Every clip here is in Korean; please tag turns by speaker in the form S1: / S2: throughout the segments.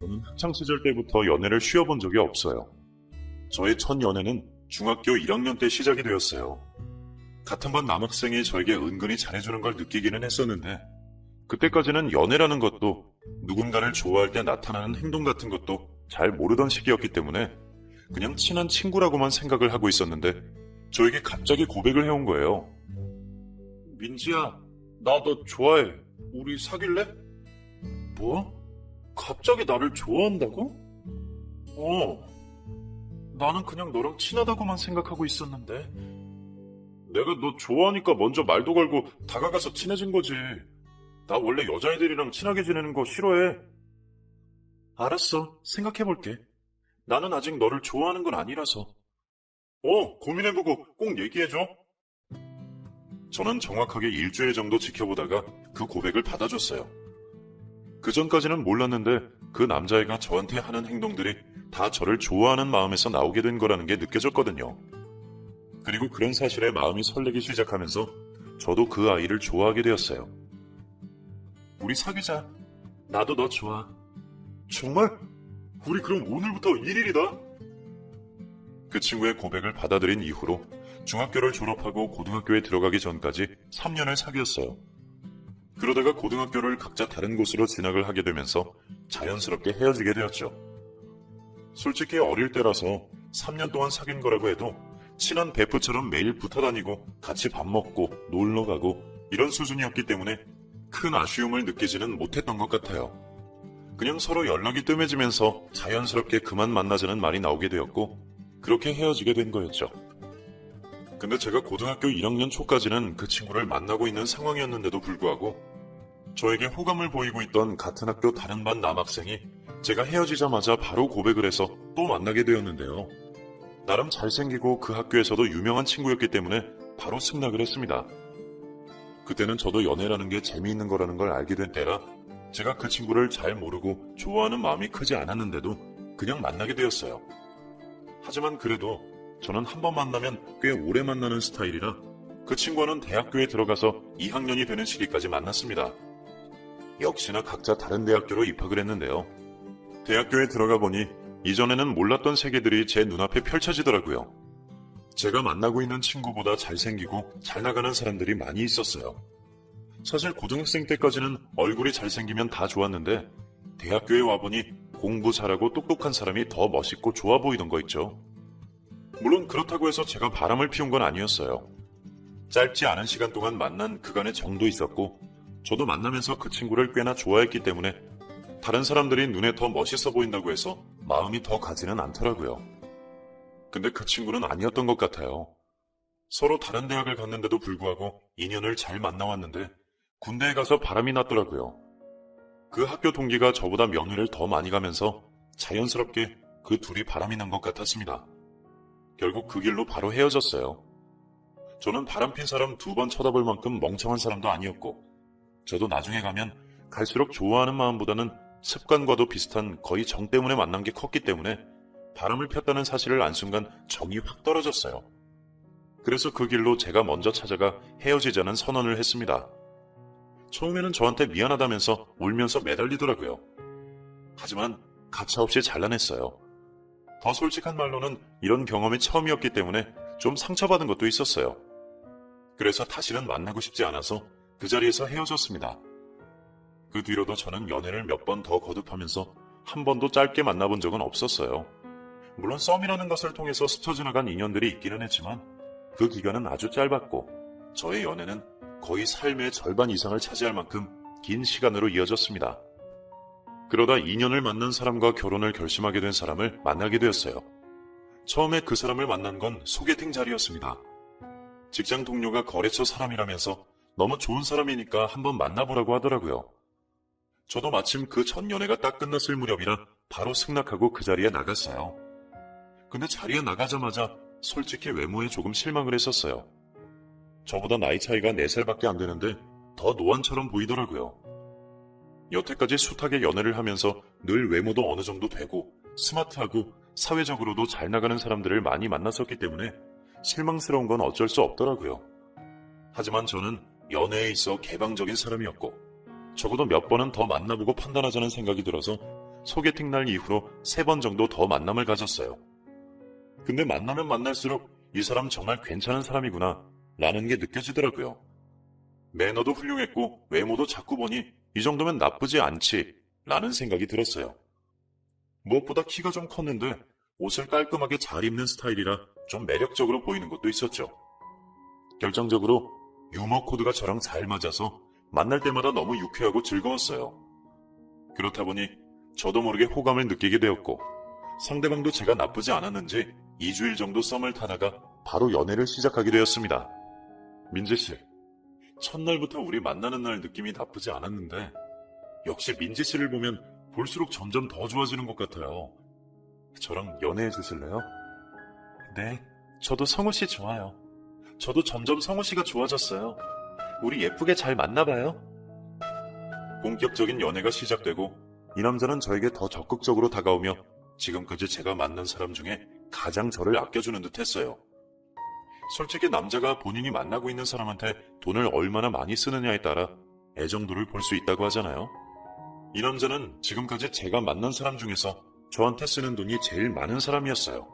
S1: 저는 학창시절 때부터 연애를 쉬어본 적이 없어요. 저의 첫 연애는 중학교 1학년 때 시작이 되었어요. 같은 반 남학생이 저에게 은근히 잘해주는 걸 느끼기는 했었는데, 그때까지는 연애라는 것도 누군가를 좋아할 때 나타나는 행동 같은 것도 잘 모르던 시기였기 때문에 그냥 친한 친구라고만 생각을 하고 있었는데, 저에게 갑자기 고백을 해온 거예요. 민지야, 나 너 좋아해. 우리 사귈래? 뭐? 갑자기 나를 좋아한다고? 나는 그냥 너랑 친하다고만 생각하고 있었는데. 내가 너 좋아하니까 먼저 말도 걸고 다가가서 친해진 거지. 나 원래 여자애들이랑 친하게 지내는 거 싫어해. 알았어, 생각해볼게. 나는 아직 너를 좋아하는 건 아니라서. 고민해보고 꼭 얘기해줘. 저는 정확하게 일주일 정도 지켜보다가 그 고백을 받아줬어요. 그 전까지는 몰랐는데 그 남자애가 저한테 하는 행동들이 다 저를 좋아하는 마음에서 나오게 된 거라는 게 느껴졌거든요. 그리고 그런 사실에 마음이 설레기 시작하면서 저도 그 아이를 좋아하게 되었어요. 우리 사귀자. 나도 너 좋아. 정말? 우리 그럼 오늘부터 1일이다? 그 친구의 고백을 받아들인 이후로 중학교를 졸업하고 고등학교에 들어가기 전까지 3년을 사귀었어요. 그러다가 고등학교를 각자 다른 곳으로 진학을 하게 되면서 자연스럽게 헤어지게 되었죠. 솔직히 어릴 때라서 3년 동안 사귄 거라고 해도 친한 베프처럼 매일 붙어 다니고 같이 밥 먹고 놀러 가고 이런 수준이었기 때문에 큰 아쉬움을 느끼지는 못했던 것 같아요. 그냥 서로 연락이 뜸해지면서 자연스럽게 그만 만나자는 말이 나오게 되었고 그렇게 헤어지게 된 거였죠. 근데 제가 고등학교 1학년 초까지는 그 친구를 만나고 있는 상황이었는데도 불구하고 저에게 호감을 보이고 있던 같은 학교 다른 반 남학생이 제가 헤어지자마자 바로 고백을 해서 또 만나게 되었는데요. 나름 잘생기고 그 학교에서도 유명한 친구였기 때문에 바로 승낙을 했습니다. 그때는 저도 연애라는 게 재미있는 거라는 걸 알게 된 때라 제가 그 친구를 잘 모르고 좋아하는 마음이 크지 않았는데도 그냥 만나게 되었어요. 하지만 그래도 저는 한 번 만나면 꽤 오래 만나는 스타일이라 그 친구와는 대학교에 들어가서 2학년이 되는 시기까지 만났습니다. 역시나 각자 다른 대학교로 입학을 했는데요. 대학교에 들어가 보니 이전에는 몰랐던 세계들이 제 눈앞에 펼쳐지더라고요. 제가 만나고 있는 친구보다 잘생기고 잘 나가는 사람들이 많이 있었어요. 사실 고등학생 때까지는 얼굴이 잘생기면 다 좋았는데 대학교에 와보니 공부 잘하고 똑똑한 사람이 더 멋있고 좋아 보이던 거 있죠. 물론 그렇다고 해서 제가 바람을 피운 건 아니었어요. 짧지 않은 시간 동안 만난 그간의 정도 있었고 저도 만나면서 그 친구를 꽤나 좋아했기 때문에 다른 사람들이 눈에 더 멋있어 보인다고 해서 마음이 더 가지는 않더라고요. 근데 그 친구는 아니었던 것 같아요. 서로 다른 대학을 갔는데도 불구하고 인연을 잘 만나왔는데 군대에 가서 바람이 났더라고요. 그 학교 동기가 저보다 면회를 더 많이 가면서 자연스럽게 그 둘이 바람이 난 것 같았습니다. 결국 그 길로 바로 헤어졌어요. 저는 바람핀 사람 2번 쳐다볼 만큼 멍청한 사람도 아니었고 저도 나중에 가면 갈수록 좋아하는 마음보다는 습관과도 비슷한 거의 정 때문에 만난 게 컸기 때문에 바람을 폈다는 사실을 안 순간 정이 확 떨어졌어요. 그래서 그 길로 제가 먼저 찾아가 헤어지자는 선언을 했습니다. 처음에는 저한테 미안하다면서 울면서 매달리더라고요. 하지만 가차없이 잘라냈어요. 더 솔직한 말로는 이런 경험이 처음이었기 때문에 좀 상처받은 것도 있었어요. 그래서 다시는 만나고 싶지 않아서 그 자리에서 헤어졌습니다. 그 뒤로도 저는 연애를 몇 번 더 거듭하면서 한 번도 짧게 만나본 적은 없었어요. 물론 썸이라는 것을 통해서 스쳐 지나간 인연들이 있기는 했지만 그 기간은 아주 짧았고 저의 연애는 거의 삶의 절반 이상을 차지할 만큼 긴 시간으로 이어졌습니다. 그러다 2년을 만난 사람과 결혼을 결심하게 된 사람을 만나게 되었어요. 처음에 그 사람을 만난 건 소개팅 자리였습니다. 직장 동료가 거래처 사람이라면서 너무 좋은 사람이니까 한번 만나보라고 하더라고요. 저도 마침 그 첫 연애가 딱 끝났을 무렵이라 바로 승낙하고 그 자리에 나갔어요. 근데 자리에 나가자마자 솔직히 외모에 조금 실망을 했었어요. 저보다 나이 차이가 4살밖에 안 되는데 더 노안처럼 보이더라고요. 여태까지 숱하게 연애를 하면서 늘 외모도 어느 정도 되고 스마트하고 사회적으로도 잘 나가는 사람들을 많이 만났었기 때문에 실망스러운 건 어쩔 수 없더라고요. 하지만 저는 연애에 있어 개방적인 사람이었고 적어도 몇 번은 더 만나보고 판단하자는 생각이 들어서 소개팅 날 이후로 3번 정도 더 만남을 가졌어요. 근데 만나면 만날수록 이 사람 정말 괜찮은 사람이구나 라는 게 느껴지더라고요. 매너도 훌륭했고 외모도 자꾸 보니 이 정도면 나쁘지 않지 라는 생각이 들었어요. 무엇보다 키가 좀 컸는데 옷을 깔끔하게 잘 입는 스타일이라 좀 매력적으로 보이는 것도 있었죠. 결정적으로 유머 코드가 저랑 잘 맞아서 만날 때마다 너무 유쾌하고 즐거웠어요. 그렇다 보니 저도 모르게 호감을 느끼게 되었고 상대방도 제가 나쁘지 않았는지 2주일 정도 썸을 타다가 바로 연애를 시작하게 되었습니다. 민지씨, 첫날부터 우리 만나는 날 느낌이 나쁘지 않았는데 역시 민지씨를 보면 볼수록 점점 더 좋아지는 것 같아요. 저랑 연애해 주실래요? 네, 저도 성우씨 좋아요. 저도 점점 성우씨가 좋아졌어요. 우리 예쁘게 잘 만나봐요. 본격적인 연애가 시작되고 이 남자는 저에게 더 적극적으로 다가오며 지금까지 제가 만난 사람 중에 가장 저를 아껴주는 듯 했어요. 솔직히 남자가 본인이 만나고 있는 사람한테 돈을 얼마나 많이 쓰느냐에 따라 애정도를 볼 수 있다고 하잖아요. 이 남자는 지금까지 제가 만난 사람 중에서 저한테 쓰는 돈이 제일 많은 사람이었어요.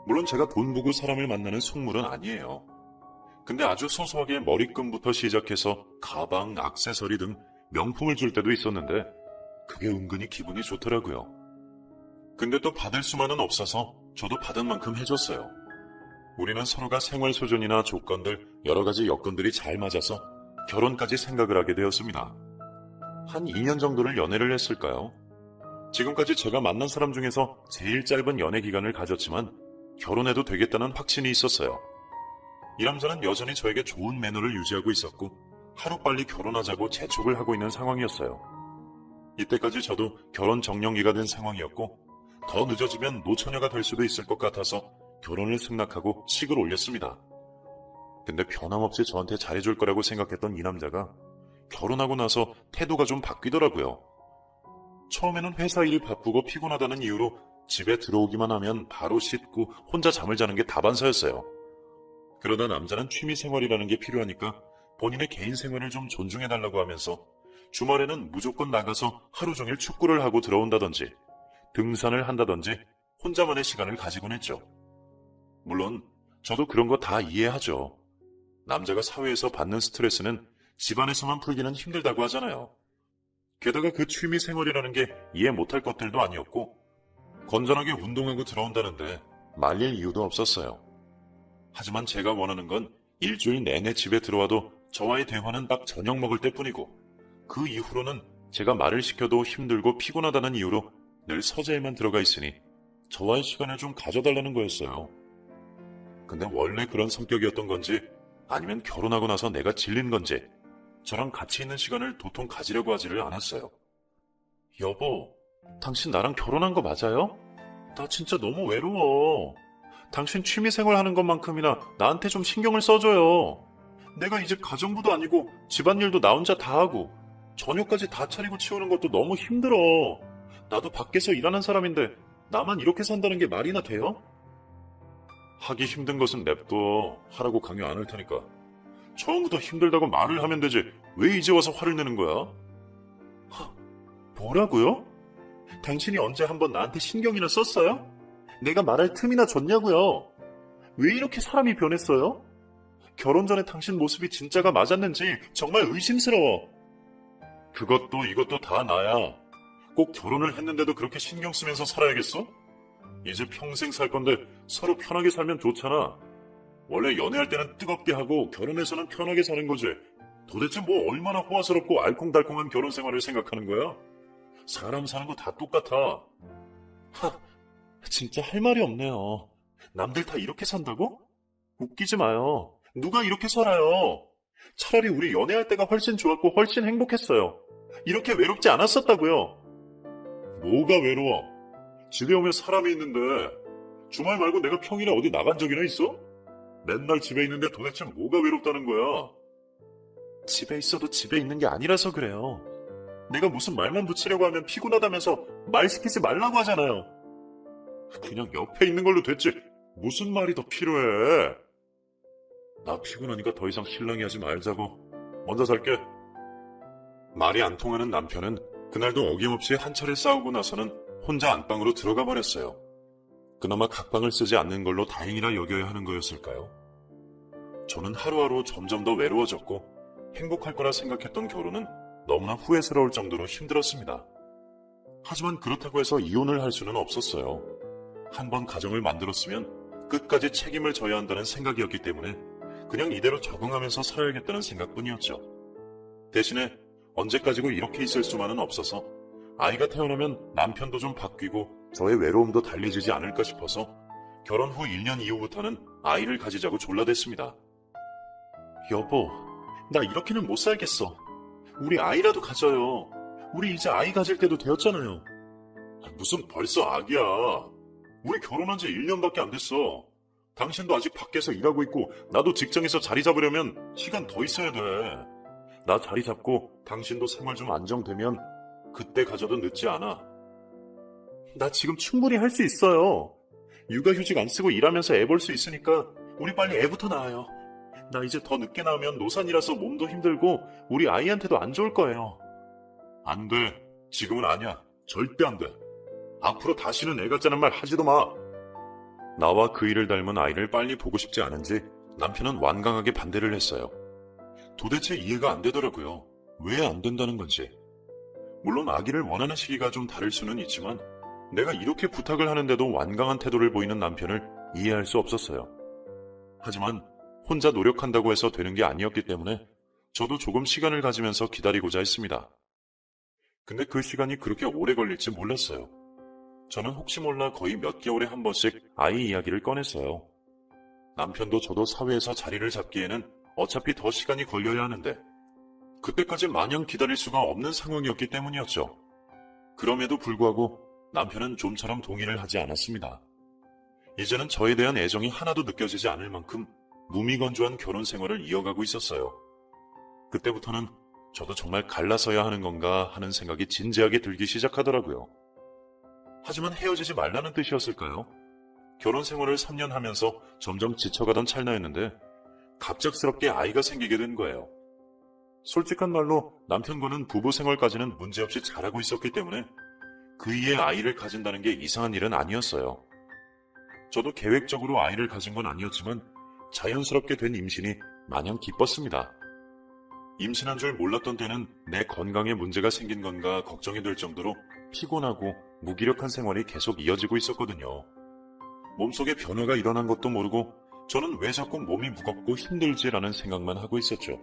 S1: 물론 제가 돈 보고 사람을 만나는 속물은 아니에요. 근데 아주 소소하게 머리끈부터 시작해서 가방, 액세서리 등 명품을 줄 때도 있었는데 그게 은근히 기분이 좋더라고요. 근데 또 받을 수만은 없어서 저도 받은 만큼 해줬어요. 우리는 서로가 생활소존이나 조건들, 여러 가지 여건들이 잘 맞아서 결혼까지 생각을 하게 되었습니다. 한 2년 정도를 연애를 했을까요? 지금까지 제가 만난 사람 중에서 제일 짧은 연애 기간을 가졌지만 결혼해도 되겠다는 확신이 있었어요. 이 남자는 여전히 저에게 좋은 매너를 유지하고 있었고 하루빨리 결혼하자고 재촉을 하고 있는 상황이었어요. 이때까지 저도 결혼 정년기가 된 상황이었고 더 늦어지면 노처녀가 될 수도 있을 것 같아서 결혼을 승낙하고 식을 올렸습니다. 근데 변함없이 저한테 잘해줄 거라고 생각했던 이 남자가 결혼하고 나서 태도가 좀 바뀌더라고요. 처음에는 회사 일이 바쁘고 피곤하다는 이유로 집에 들어오기만 하면 바로 씻고 혼자 잠을 자는 게 다반사였어요. 그러다 남자는 취미생활이라는 게 필요하니까 본인의 개인 생활을 좀 존중해달라고 하면서 주말에는 무조건 나가서 하루 종일 축구를 하고 들어온다든지 등산을 한다든지 혼자만의 시간을 가지곤 했죠. 물론 저도 그런 거 다 이해하죠. 남자가 사회에서 받는 스트레스는 집안에서만 풀기는 힘들다고 하잖아요. 게다가 그 취미생활이라는 게 이해 못할 것들도 아니었고 건전하게 운동하고 들어온다는데 말릴 이유도 없었어요. 하지만 제가 원하는 건 일주일 내내 집에 들어와도 저와의 대화는 딱 저녁 먹을 때뿐이고 그 이후로는 제가 말을 시켜도 힘들고 피곤하다는 이유로 늘 서재에만 들어가 있으니 저와의 시간을 좀 가져달라는 거였어요. 근데 원래 그런 성격이었던 건지 아니면 결혼하고 나서 내가 질린 건지 저랑 같이 있는 시간을 도통 가지려고 하지를 않았어요. 여보, 당신 나랑 결혼한 거 맞아요? 나 진짜 너무 외로워. 당신 취미생활 하는 것만큼이나 나한테 좀 신경을 써줘요. 내가 이제 가정부도 아니고 집안일도 나 혼자 다 하고 저녁까지 다 차리고 치우는 것도 너무 힘들어. 나도 밖에서 일하는 사람인데 나만 이렇게 산다는 게 말이나 돼요? 하기 힘든 것은 냅둬. 하라고 강요 안 할 테니까. 처음부터 힘들다고 말을 하면 되지 왜 이제 와서 화를 내는 거야? 뭐라고요? 당신이 언제 한번 나한테 신경이나 썼어요? 내가 말할 틈이나 줬냐고요? 왜 이렇게 사람이 변했어요? 결혼 전에 당신 모습이 진짜가 맞았는지 정말 의심스러워. 그것도 이것도 다 나야. 꼭 결혼을 했는데도 그렇게 신경 쓰면서 살아야겠어? 이제 평생 살 건데 서로 편하게 살면 좋잖아. 원래 연애할 때는 뜨겁게 하고 결혼해서는 편하게 사는 거지. 도대체 뭐 얼마나 호화스럽고 알콩달콩한 결혼 생활을 생각하는 거야? 사람 사는 거 다 똑같아. 진짜 할 말이 없네요. 남들 다 이렇게 산다고? 웃기지 마요. 누가 이렇게 살아요? 차라리 우리 연애할 때가 훨씬 좋았고 훨씬 행복했어요. 이렇게 외롭지 않았었다고요. 뭐가 외로워? 집에 오면 사람이 있는데 주말 말고 내가 평일에 어디 나간 적이나 있어? 맨날 집에 있는데 도대체 뭐가 외롭다는 거야? 집에 있어도 집에 있는 게 아니라서 그래요. 내가 무슨 말만 붙이려고 하면 피곤하다면서 말 시키지 말라고 하잖아요. 그냥 옆에 있는 걸로 됐지 무슨 말이 더 필요해? 나 피곤하니까 더 이상 실랑이 하지 말자고. 먼저 잘게. 말이 안 통하는 남편은 그날도 어김없이 한 차례 싸우고 나서는 혼자 안방으로 들어가 버렸어요. 그나마 각방을 쓰지 않는 걸로 다행이라 여겨야 하는 거였을까요? 저는 하루하루 점점 더 외로워졌고 행복할 거라 생각했던 결혼은 너무나 후회스러울 정도로 힘들었습니다. 하지만 그렇다고 해서 이혼을 할 수는 없었어요. 한 번 가정을 만들었으면 끝까지 책임을 져야 한다는 생각이었기 때문에 그냥 이대로 적응하면서 살아야겠다는 생각뿐이었죠. 대신에 언제까지고 이렇게 있을 수만은 없어서 아이가 태어나면 남편도 좀 바뀌고 저의 외로움도 달래지지 않을까 싶어서 결혼 후 1년 이후부터는 아이를 가지자고 졸라댔습니다. 여보, 나 이렇게는 못 살겠어. 우리 아이라도 가져요. 우리 이제 아이 가질 때도 되었잖아요. 무슨 벌써 아기야. 우리 결혼한 지 1년밖에 안 됐어. 당신도 아직 밖에서 일하고 있고 나도 직장에서 자리 잡으려면 시간 더 있어야 돼. 나 자리 잡고 당신도 생활 좀 안정되면 그때 가져도 늦지 않아. 나 지금 충분히 할 수 있어요. 육아휴직 안 쓰고 일하면서 애 볼 수 있으니까 우리 빨리 애부터 낳아요. 나 이제 더 늦게 낳으면 노산이라서 몸도 힘들고 우리 아이한테도 안 좋을 거예요. 안 돼. 지금은 아니야. 절대 안 돼. 앞으로 다시는 애 같자는 말 하지도 마. 나와 그 일을 닮은 아이를 빨리 보고 싶지 않은지 남편은 완강하게 반대를 했어요. 도대체 이해가 안 되더라고요. 왜 안 된다는 건지. 물론 아기를 원하는 시기가 좀 다를 수는 있지만 내가 이렇게 부탁을 하는데도 완강한 태도를 보이는 남편을 이해할 수 없었어요. 하지만 혼자 노력한다고 해서 되는 게 아니었기 때문에 저도 조금 시간을 가지면서 기다리고자 했습니다. 근데 그 시간이 그렇게 오래 걸릴지 몰랐어요. 저는 혹시 몰라 거의 몇 개월에 한 번씩 아이 이야기를 꺼냈어요. 남편도 저도 사회에서 자리를 잡기에는 어차피 더 시간이 걸려야 하는데 그때까지 마냥 기다릴 수가 없는 상황이었기 때문이었죠. 그럼에도 불구하고 남편은 좀처럼 동의를 하지 않았습니다. 이제는 저에 대한 애정이 하나도 느껴지지 않을 만큼 무미건조한 결혼 생활을 이어가고 있었어요. 그때부터는 저도 정말 갈라서야 하는 건가 하는 생각이 진지하게 들기 시작하더라고요. 하지만 헤어지지 말라는 뜻이었을까요? 결혼 생활을 3년 하면서 점점 지쳐가던 찰나였는데 갑작스럽게 아이가 생기게 된 거예요. 솔직한 말로 남편과는 부부 생활까지는 문제없이 잘하고 있었기 때문에 그이의 아이를 가진다는 게 이상한 일은 아니었어요. 저도 계획적으로 아이를 가진 건 아니었지만 자연스럽게 된 임신이 마냥 기뻤습니다. 임신한 줄 몰랐던 때는 내 건강에 문제가 생긴 건가 걱정이 될 정도로 피곤하고 무기력한 생활이 계속 이어지고 있었거든요. 몸속에 변화가 일어난 것도 모르고 저는 왜 자꾸 몸이 무겁고 힘들지라는 생각만 하고 있었죠.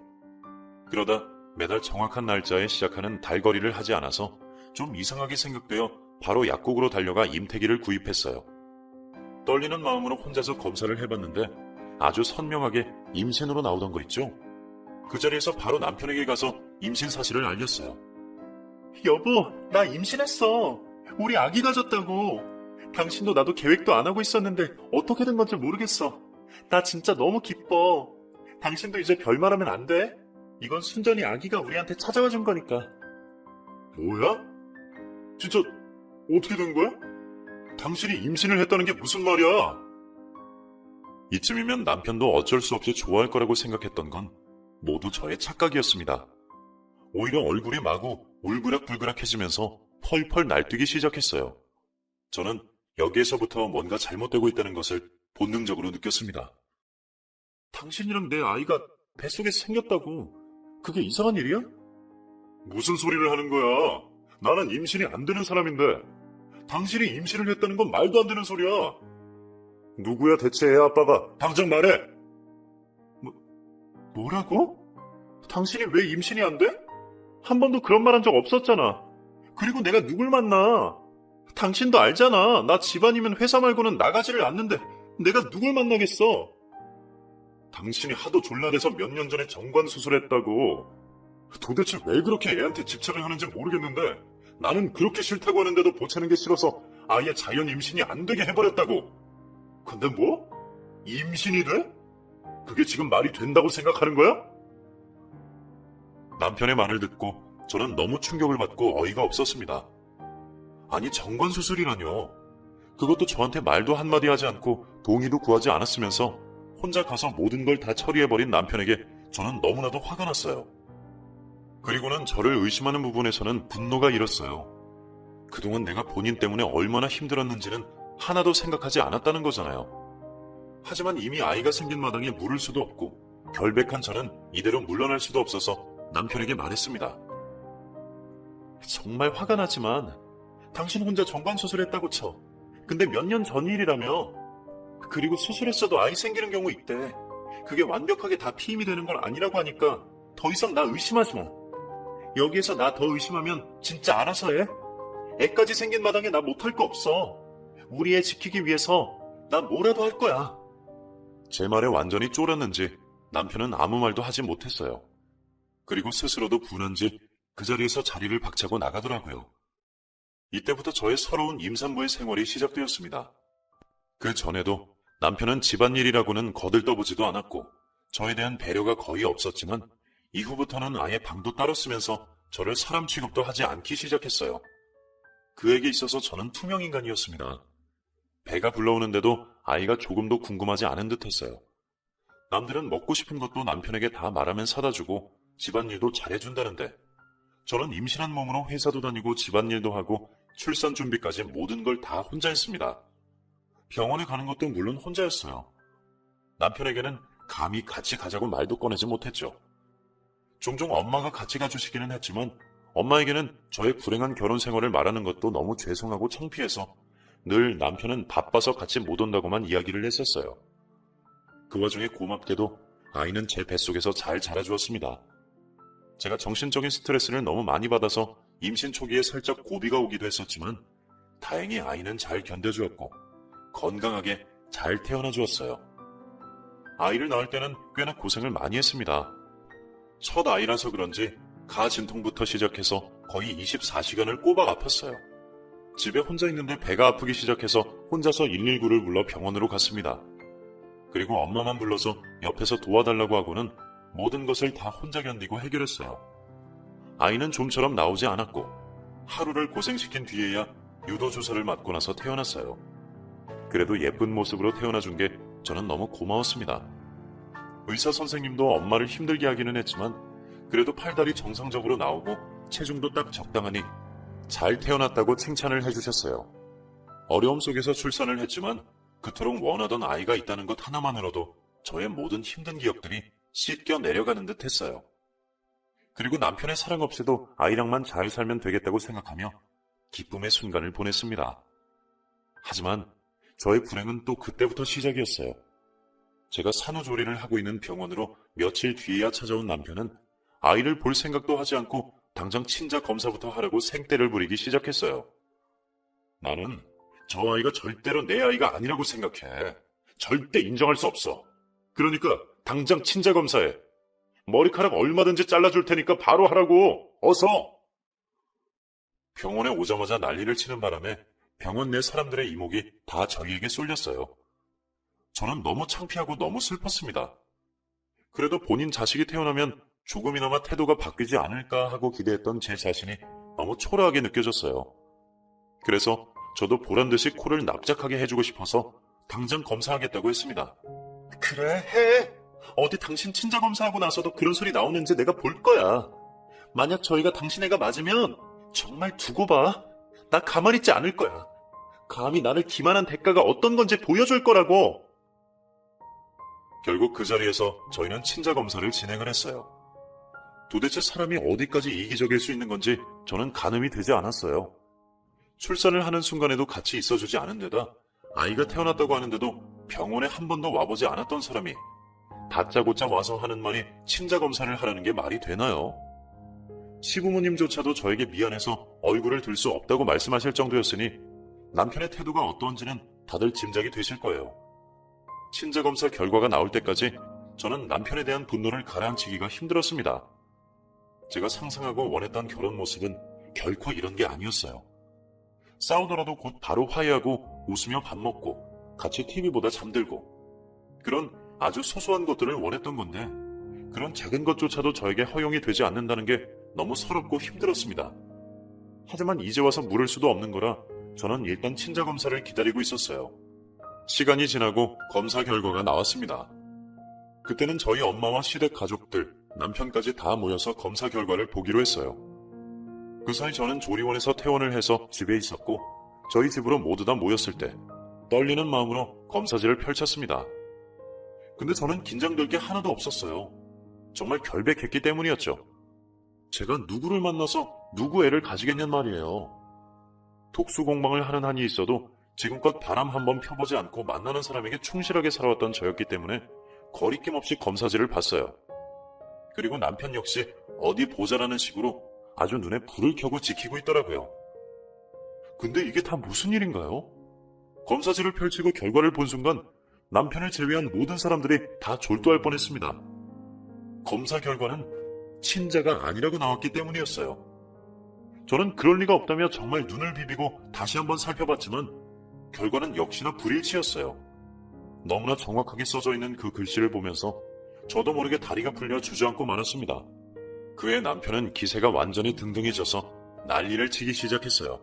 S1: 그러다 매달 정확한 날짜에 시작하는 달거리를 하지 않아서 좀 이상하게 생각되어 바로 약국으로 달려가 임태기를 구입했어요. 떨리는 마음으로 혼자서 검사를 해봤는데 아주 선명하게 임신으로 나오던 거 있죠? 그 자리에서 바로 남편에게 가서 임신 사실을 알렸어요. 여보, 나 임신했어. 우리 아기 가졌다고. 당신도 나도 계획도 안 하고 있었는데 어떻게 된 건지 모르겠어. 나 진짜 너무 기뻐. 당신도 이제 별말하면 안 돼. 이건 순전히 아기가 우리한테 찾아와 준 거니까. 뭐야? 진짜 어떻게 된 거야? 당신이 임신을 했다는 게 무슨 말이야? 이쯤이면 남편도 어쩔 수 없이 좋아할 거라고 생각했던 건 모두 저의 착각이었습니다. 오히려 얼굴이 마구 울그락불그락해지면서 펄펄 날뛰기 시작했어요. 저는 여기에서부터 뭔가 잘못되고 있다는 것을 본능적으로 느꼈습니다. 당신이랑 내 아이가 뱃속에 생겼다고. 그게 이상한 일이야? 무슨 소리를 하는 거야? 나는 임신이 안 되는 사람인데 당신이 임신을 했다는 건 말도 안 되는 소리야. 누구야 대체 애 아빠가? 당장 말해. 뭐라고? 당신이 왜 임신이 안 돼? 한 번도 그런 말 한 적 없었잖아. 그리고 내가 누굴 만나? 당신도 알잖아. 나 집안이면 회사 말고는 나가지를 않는데 내가 누굴 만나겠어? 당신이 하도 졸라대서 몇 년 전에 정관 수술했다고. 도대체 왜 그렇게 애한테 집착을 하는지 모르겠는데 나는 그렇게 싫다고 하는데도 보채는 게 싫어서 아예 자연 임신이 안 되게 해버렸다고. 근데 뭐? 임신이 돼? 그게 지금 말이 된다고 생각하는 거야? 남편의 말을 듣고 저는 너무 충격을 받고 어이가 없었습니다. 아니 정관 수술이라뇨. 그것도 저한테 말도 한마디 하지 않고 동의도 구하지 않았으면서 혼자 가서 모든 걸 다 처리해버린 남편에게 저는 너무나도 화가 났어요. 그리고는 저를 의심하는 부분에서는 분노가 일었어요. 그동안 내가 본인 때문에 얼마나 힘들었는지는 하나도 생각하지 않았다는 거잖아요. 하지만 이미 아이가 생긴 마당에 물을 수도 없고 결백한 저는 이대로 물러날 수도 없어서 남편에게 말했습니다. 정말 화가 나지만 당신 혼자 정관수술했다고 쳐. 근데 몇 년 전 일이라며. 그리고 수술했어도 아이 생기는 경우 있대. 그게 완벽하게 다 피임이 되는 건 아니라고 하니까 더 이상 나 의심하지 마. 여기에서 나 더 의심하면 진짜 알아서 해. 애까지 생긴 마당에 나 못할 거 없어. 우리 애 지키기 위해서 나 뭐라도 할 거야. 제 말에 완전히 쫄았는지 남편은 아무 말도 하지 못했어요. 그리고 스스로도 분한지 그 자리에서 자리를 박차고 나가더라고요. 이때부터 저의 서러운 임산부의 생활이 시작되었습니다. 그 전에도 남편은 집안일이라고는 거들떠보지도 않았고 저에 대한 배려가 거의 없었지만 이후부터는 아예 방도 따로 쓰면서 저를 사람 취급도 하지 않기 시작했어요. 그에게 있어서 저는 투명인간이었습니다. 배가 불러오는데도 아이가 조금도 궁금하지 않은 듯했어요. 남들은 먹고 싶은 것도 남편에게 다 말하면 사다 주고 집안일도 잘해준다는데 저는 임신한 몸으로 회사도 다니고 집안일도 하고 출산 준비까지 모든 걸 다 혼자 했습니다. 병원에 가는 것도 물론 혼자였어요. 남편에게는 감히 같이 가자고 말도 꺼내지 못했죠. 종종 엄마가 같이 가주시기는 했지만 엄마에게는 저의 불행한 결혼 생활을 말하는 것도 너무 죄송하고 창피해서 늘 남편은 바빠서 같이 못 온다고만 이야기를 했었어요. 그 와중에 고맙게도 아이는 제 뱃속에서 잘 자라주었습니다. 제가 정신적인 스트레스를 너무 많이 받아서 임신 초기에 살짝 고비가 오기도 했었지만 다행히 아이는 잘 견뎌주었고 건강하게 잘 태어나 주었어요. 아이를 낳을 때는 꽤나 고생을 많이 했습니다. 첫 아이라서 그런지 가진통부터 시작해서 거의 24시간을 꼬박 아팠어요. 집에 혼자 있는데 배가 아프기 시작해서 혼자서 119를 불러 병원으로 갔습니다. 그리고 엄마만 불러서 옆에서 도와달라고 하고는 모든 것을 다 혼자 견디고 해결했어요. 아이는 좀처럼 나오지 않았고 하루를 고생시킨 뒤에야 유도주사를 맞고 나서 태어났어요. 그래도 예쁜 모습으로 태어나준 게 저는 너무 고마웠습니다. 의사 선생님도 엄마를 힘들게 하기는 했지만 그래도 팔다리 정상적으로 나오고 체중도 딱 적당하니 잘 태어났다고 칭찬을 해주셨어요. 어려움 속에서 출산을 했지만 그토록 원하던 아이가 있다는 것 하나만으로도 저의 모든 힘든 기억들이 씻겨 내려가는 듯 했어요. 그리고 남편의 사랑 없이도 아이랑만 잘 살면 되겠다고 생각하며 기쁨의 순간을 보냈습니다. 하지만 저의 불행은 또 그때부터 시작이었어요. 제가 산후조리를 하고 있는 병원으로 며칠 뒤에야 찾아온 남편은 아이를 볼 생각도 하지 않고 당장 친자 검사부터 하라고 생떼를 부리기 시작했어요. 나는 저 아이가 절대로 내 아이가 아니라고 생각해. 절대 인정할 수 없어. 그러니까 당장 친자 검사해. 머리카락 얼마든지 잘라줄 테니까 바로 하라고. 어서. 병원에 오자마자 난리를 치는 바람에 병원 내 사람들의 이목이 다 저희에게 쏠렸어요. 저는 너무 창피하고 너무 슬펐습니다. 그래도 본인 자식이 태어나면 조금이나마 태도가 바뀌지 않을까 하고 기대했던 제 자신이 너무 초라하게 느껴졌어요. 그래서 저도 보란듯이 코를 납작하게 해주고 싶어서 당장 검사하겠다고 했습니다. 그래, 해. 어디 당신 친자 검사하고 나서도 그런 소리 나오는지 내가 볼 거야. 만약 저희가 당신 애가 맞으면 정말 두고 봐. 나 가만히 있지 않을 거야. 감히 나를 기만한 대가가 어떤 건지 보여줄 거라고. 결국 그 자리에서 저희는 친자 검사를 진행을 했어요. 도대체 사람이 어디까지 이기적일 수 있는 건지 저는 가늠이 되지 않았어요. 출산을 하는 순간에도 같이 있어주지 않은 데다 아이가 태어났다고 하는데도 병원에 한 번도 와보지 않았던 사람이 다짜고짜 와서 하는 말이 친자 검사를 하라는 게 말이 되나요? 시부모님조차도 저에게 미안해서 얼굴을 들 수 없다고 말씀하실 정도였으니 남편의 태도가 어떤지는 다들 짐작이 되실 거예요. 친자 검사 결과가 나올 때까지 저는 남편에 대한 분노를 가라앉히기가 힘들었습니다. 제가 상상하고 원했던 결혼 모습은 결코 이런 게 아니었어요. 싸우더라도 곧 바로 화해하고 웃으며 밥 먹고 같이 TV보다 잠들고 그런 아주 소소한 것들을 원했던 건데 그런 작은 것조차도 저에게 허용이 되지 않는다는 게 너무 서럽고 힘들었습니다. 하지만 이제 와서 물을 수도 없는 거라 저는 일단 친자 검사를 기다리고 있었어요. 시간이 지나고 검사 결과가 나왔습니다. 그때는 저희 엄마와 시댁 가족들 남편까지 다 모여서 검사 결과를 보기로 했어요. 그 사이 저는 조리원에서 퇴원을 해서 집에 있었고 저희 집으로 모두 다 모였을 때 떨리는 마음으로 검사지를 펼쳤습니다. 근데 저는 긴장될 게 하나도 없었어요. 정말 결백했기 때문이었죠. 제가 누구를 만나서 누구 애를 가지겠냔 말이에요. 독수공방을 하는 한이 있어도 지금껏 바람 한번 펴보지 않고 만나는 사람에게 충실하게 살아왔던 저였기 때문에 거리낌 없이 검사지를 봤어요. 그리고 남편 역시 어디 보자라는 식으로 아주 눈에 불을 켜고 지키고 있더라고요. 근데 이게 다 무슨 일인가요? 검사지를 펼치고 결과를 본 순간 남편을 제외한 모든 사람들이 다 졸도할 뻔했습니다. 검사 결과는 친자가 아니라고 나왔기 때문이었어요. 저는 그럴 리가 없다며 정말 눈을 비비고 다시 한번 살펴봤지만 결과는 역시나 불일치였어요. 너무나 정확하게 써져 있는 그 글씨를 보면서 저도 모르게 다리가 풀려 주저앉고 말았습니다. 그의 남편은 기세가 완전히 등등해져서 난리를 치기 시작했어요.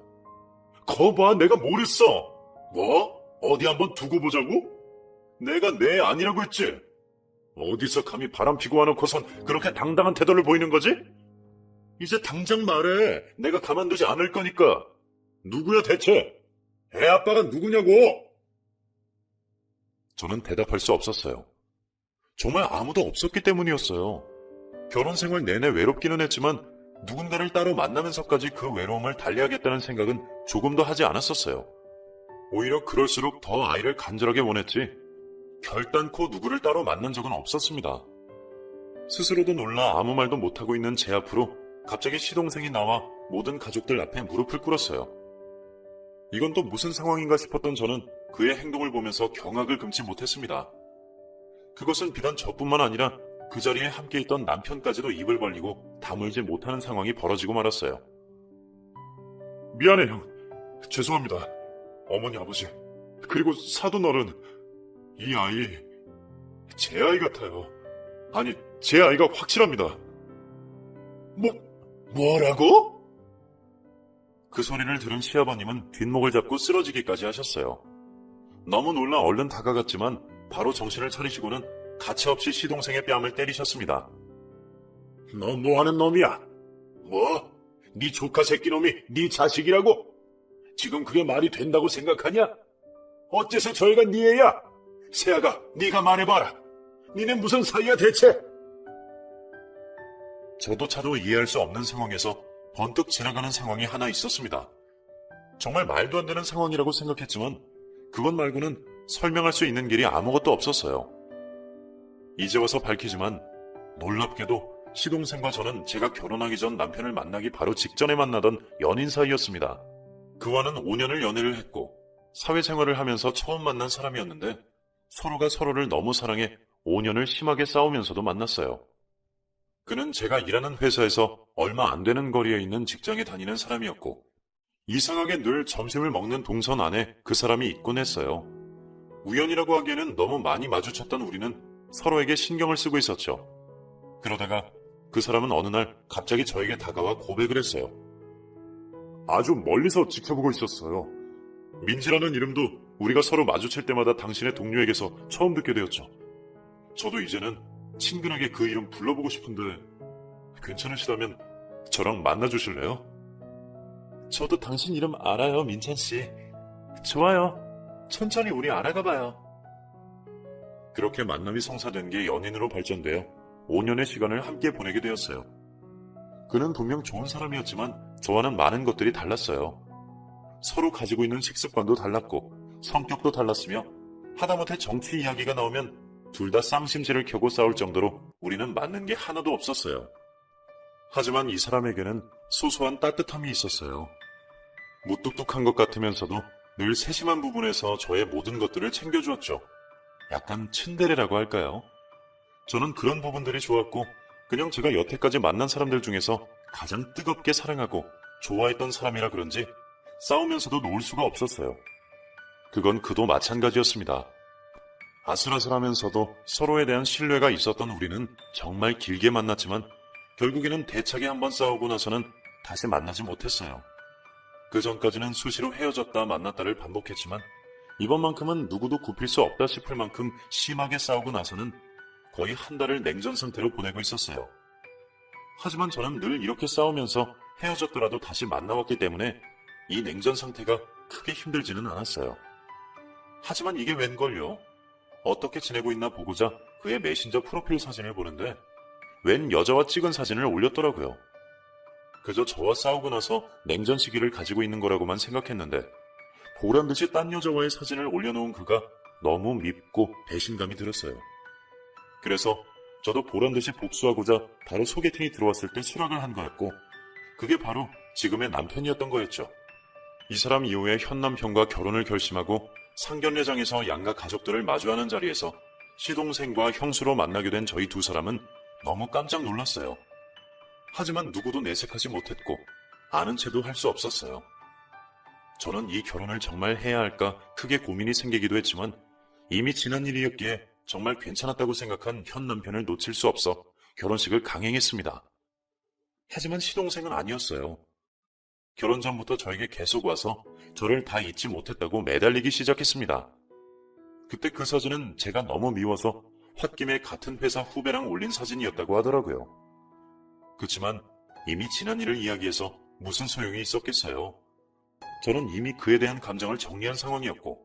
S1: 거봐, 내가 뭘 했어? 뭐? 어디 한번 두고 보자고? 내가 내 아니라고 했지? 어디서 감히 바람피고 와놓고선 그렇게 당당한 태도를 보이는 거지? 이제 당장 말해. 내가 가만두지 않을 거니까. 누구야 대체? 애 아빠가 누구냐고? 저는 대답할 수 없었어요. 정말 아무도 없었기 때문이었어요. 결혼 생활 내내 외롭기는 했지만 누군가를 따로 만나면서까지 그 외로움을 달래야겠다는 생각은 조금도 하지 않았었어요. 오히려 그럴수록 더 아이를 간절하게 원했지 결단코 누구를 따로 만난 적은 없었습니다. 스스로도 놀라 아무 말도 못하고 있는 제 앞으로 갑자기 시동생이 나와 모든 가족들 앞에 무릎을 꿇었어요. 이건 또 무슨 상황인가 싶었던 저는 그의 행동을 보면서 경악을 금치 못했습니다. 그것은 비단 저뿐만 아니라 그 자리에 함께 있던 남편까지도 입을 벌리고 다물지 못하는 상황이 벌어지고 말았어요. 미안해 형. 죄송합니다. 어머니 아버지 그리고 사돈 어른. 이 아이 제 아이 같아요. 아니 제 아이가 확실합니다. 뭐라고? 그 소리를 들은 시아버님은 뒷목을 잡고 쓰러지기까지 하셨어요. 너무 놀라 얼른 다가갔지만 바로 정신을 차리시고는 가차없이 시동생의 뺨을 때리셨습니다. 너 뭐하는 놈이야? 뭐? 네 조카 새끼 놈이 네 자식이라고? 지금 그게 말이 된다고 생각하냐? 어째서 저희가 네 애야? 세아가 네가 말해봐라. 니네 무슨 사이야 대체? 저도 차도 이해할 수 없는 상황에서 번뜩 지나가는 상황이 하나 있었습니다. 정말 말도 안 되는 상황이라고 생각했지만 그것 말고는 설명할 수 있는 길이 아무것도 없었어요. 이제 와서 밝히지만 놀랍게도 시동생과 저는 제가 결혼하기 전 남편을 만나기 바로 직전에 만나던 연인 사이였습니다. 그와는 5년을 연애를 했고 사회생활을 하면서 처음 만난 사람이었는데 서로가 서로를 너무 사랑해 5년을 심하게 싸우면서도 만났어요. 그는 제가 일하는 회사에서 얼마 안 되는 거리에 있는 직장에 다니는 사람이었고 이상하게 늘 점심을 먹는 동선 안에 그 사람이 있곤 했어요. 우연이라고 하기에는 너무 많이 마주쳤던 우리는 서로에게 신경을 쓰고 있었죠. 그러다가 그 사람은 어느 날 갑자기 저에게 다가와 고백을 했어요. 아주 멀리서 지켜보고 있었어요. 민지라는 이름도 우리가 서로 마주칠 때마다 당신의 동료에게서 처음 듣게 되었죠. 저도 이제는 친근하게 그 이름 불러보고 싶은데 괜찮으시다면 저랑 만나주실래요? 저도 당신 이름 알아요, 민찬씨. 좋아요. 천천히 우리 알아가봐요. 그렇게 만남이 성사된 게 연인으로 발전되어 5년의 시간을 함께 보내게 되었어요. 그는 분명 좋은 사람이었지만 저와는 많은 것들이 달랐어요. 서로 가지고 있는 식습관도 달랐고 성격도 달랐으며 하다못해 정치 이야기가 나오면 둘 다 쌍심지를 켜고 싸울 정도로 우리는 맞는 게 하나도 없었어요. 하지만 이 사람에게는 소소한 따뜻함이 있었어요. 무뚝뚝한 것 같으면서도 늘 세심한 부분에서 저의 모든 것들을 챙겨주었죠. 약간 츤데레라고 할까요? 저는 그런 부분들이 좋았고 그냥 제가 여태까지 만난 사람들 중에서 가장 뜨겁게 사랑하고 좋아했던 사람이라 그런지 싸우면서도 놓을 수가 없었어요. 그건 그도 마찬가지였습니다. 아슬아슬하면서도 서로에 대한 신뢰가 있었던 우리는 정말 길게 만났지만 결국에는 대차게 한번 싸우고 나서는 다시 만나지 못했어요. 그 전까지는 수시로 헤어졌다 만났다를 반복했지만 이번만큼은 누구도 굽힐 수 없다 싶을 만큼 심하게 싸우고 나서는 거의 한 달을 냉전 상태로 보내고 있었어요. 하지만 저는 늘 이렇게 싸우면서 헤어졌더라도 다시 만나왔기 때문에 이 냉전 상태가 크게 힘들지는 않았어요. 하지만 이게 웬걸요? 어떻게 지내고 있나 보고자 그의 메신저 프로필 사진을 보는데 웬 여자와 찍은 사진을 올렸더라고요. 그저 저와 싸우고 나서 냉전 시기를 가지고 있는 거라고만 생각했는데 보란듯이 딴 여자와의 사진을 올려놓은 그가 너무 밉고 배신감이 들었어요. 그래서 저도 보란듯이 복수하고자 바로 소개팅이 들어왔을 때 수락을 한 거였고 그게 바로 지금의 남편이었던 거였죠. 이 사람 이후에 현 남편과 결혼을 결심하고 상견례장에서 양가 가족들을 마주하는 자리에서 시동생과 형수로 만나게 된 저희 두 사람은 너무 깜짝 놀랐어요. 하지만 누구도 내색하지 못했고 아는 체도 할 수 없었어요. 저는 이 결혼을 정말 해야 할까 크게 고민이 생기기도 했지만 이미 지난 일이었기에 정말 괜찮았다고 생각한 현 남편을 놓칠 수 없어 결혼식을 강행했습니다. 하지만 시동생은 아니었어요. 결혼 전부터 저에게 계속 와서 저를 다 잊지 못했다고 매달리기 시작했습니다. 그때 그 사진은 제가 너무 미워서 홧김에 같은 회사 후배랑 올린 사진이었다고 하더라고요. 그치만 이미 지난 일을 이야기해서 무슨 소용이 있었겠어요. 저는 이미 그에 대한 감정을 정리한 상황이었고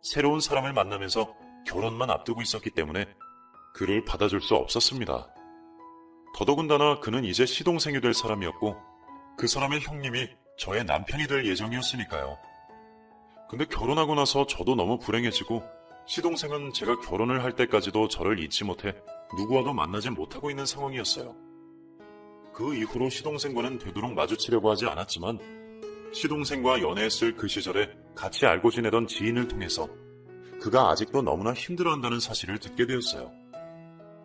S1: 새로운 사람을 만나면서 결혼만 앞두고 있었기 때문에 그를 받아줄 수 없었습니다. 더더군다나 그는 이제 시동생이 될 사람이었고 그 사람의 형님이 저의 남편이 될 예정이었으니까요. 근데 결혼하고 나서 저도 너무 불행해지고 시동생은 제가 결혼을 할 때까지도 저를 잊지 못해 누구와도 만나지 못하고 있는 상황이었어요. 그 이후로 시동생과는 되도록 마주치려고 하지 않았지만 시동생과 연애했을 그 시절에 같이 알고 지내던 지인을 통해서 그가 아직도 너무나 힘들어한다는 사실을 듣게 되었어요.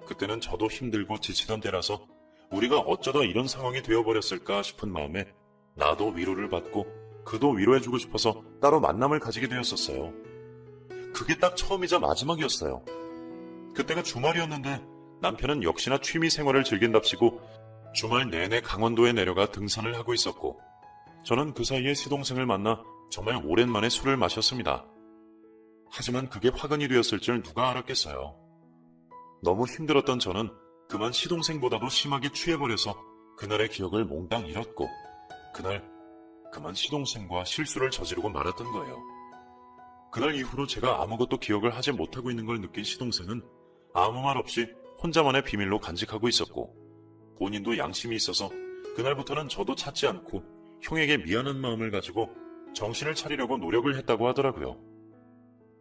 S1: 그때는 저도 힘들고 지치던 때라서 우리가 어쩌다 이런 상황이 되어버렸을까 싶은 마음에 나도 위로를 받고 그도 위로해주고 싶어서 따로 만남을 가지게 되었었어요. 그게 딱 처음이자 마지막이었어요. 그때가 주말이었는데 남편은 역시나 취미 생활을 즐긴답시고 주말 내내 강원도에 내려가 등산을 하고 있었고 저는 그 사이에 시동생을 만나 정말 오랜만에 술을 마셨습니다. 하지만 그게 화근이 되었을 줄 누가 알았겠어요. 너무 힘들었던 저는 그만 시동생보다도 심하게 취해버려서 그날의 기억을 몽땅 잃었고 그날 그만 시동생과 실수를 저지르고 말았던 거예요. 그날 이후로 제가 아무것도 기억을 하지 못하고 있는 걸 느낀 시동생은 아무 말 없이 혼자만의 비밀로 간직하고 있었고 본인도 양심이 있어서 그날부터는 저도 찾지 않고 형에게 미안한 마음을 가지고 정신을 차리려고 노력을 했다고 하더라고요.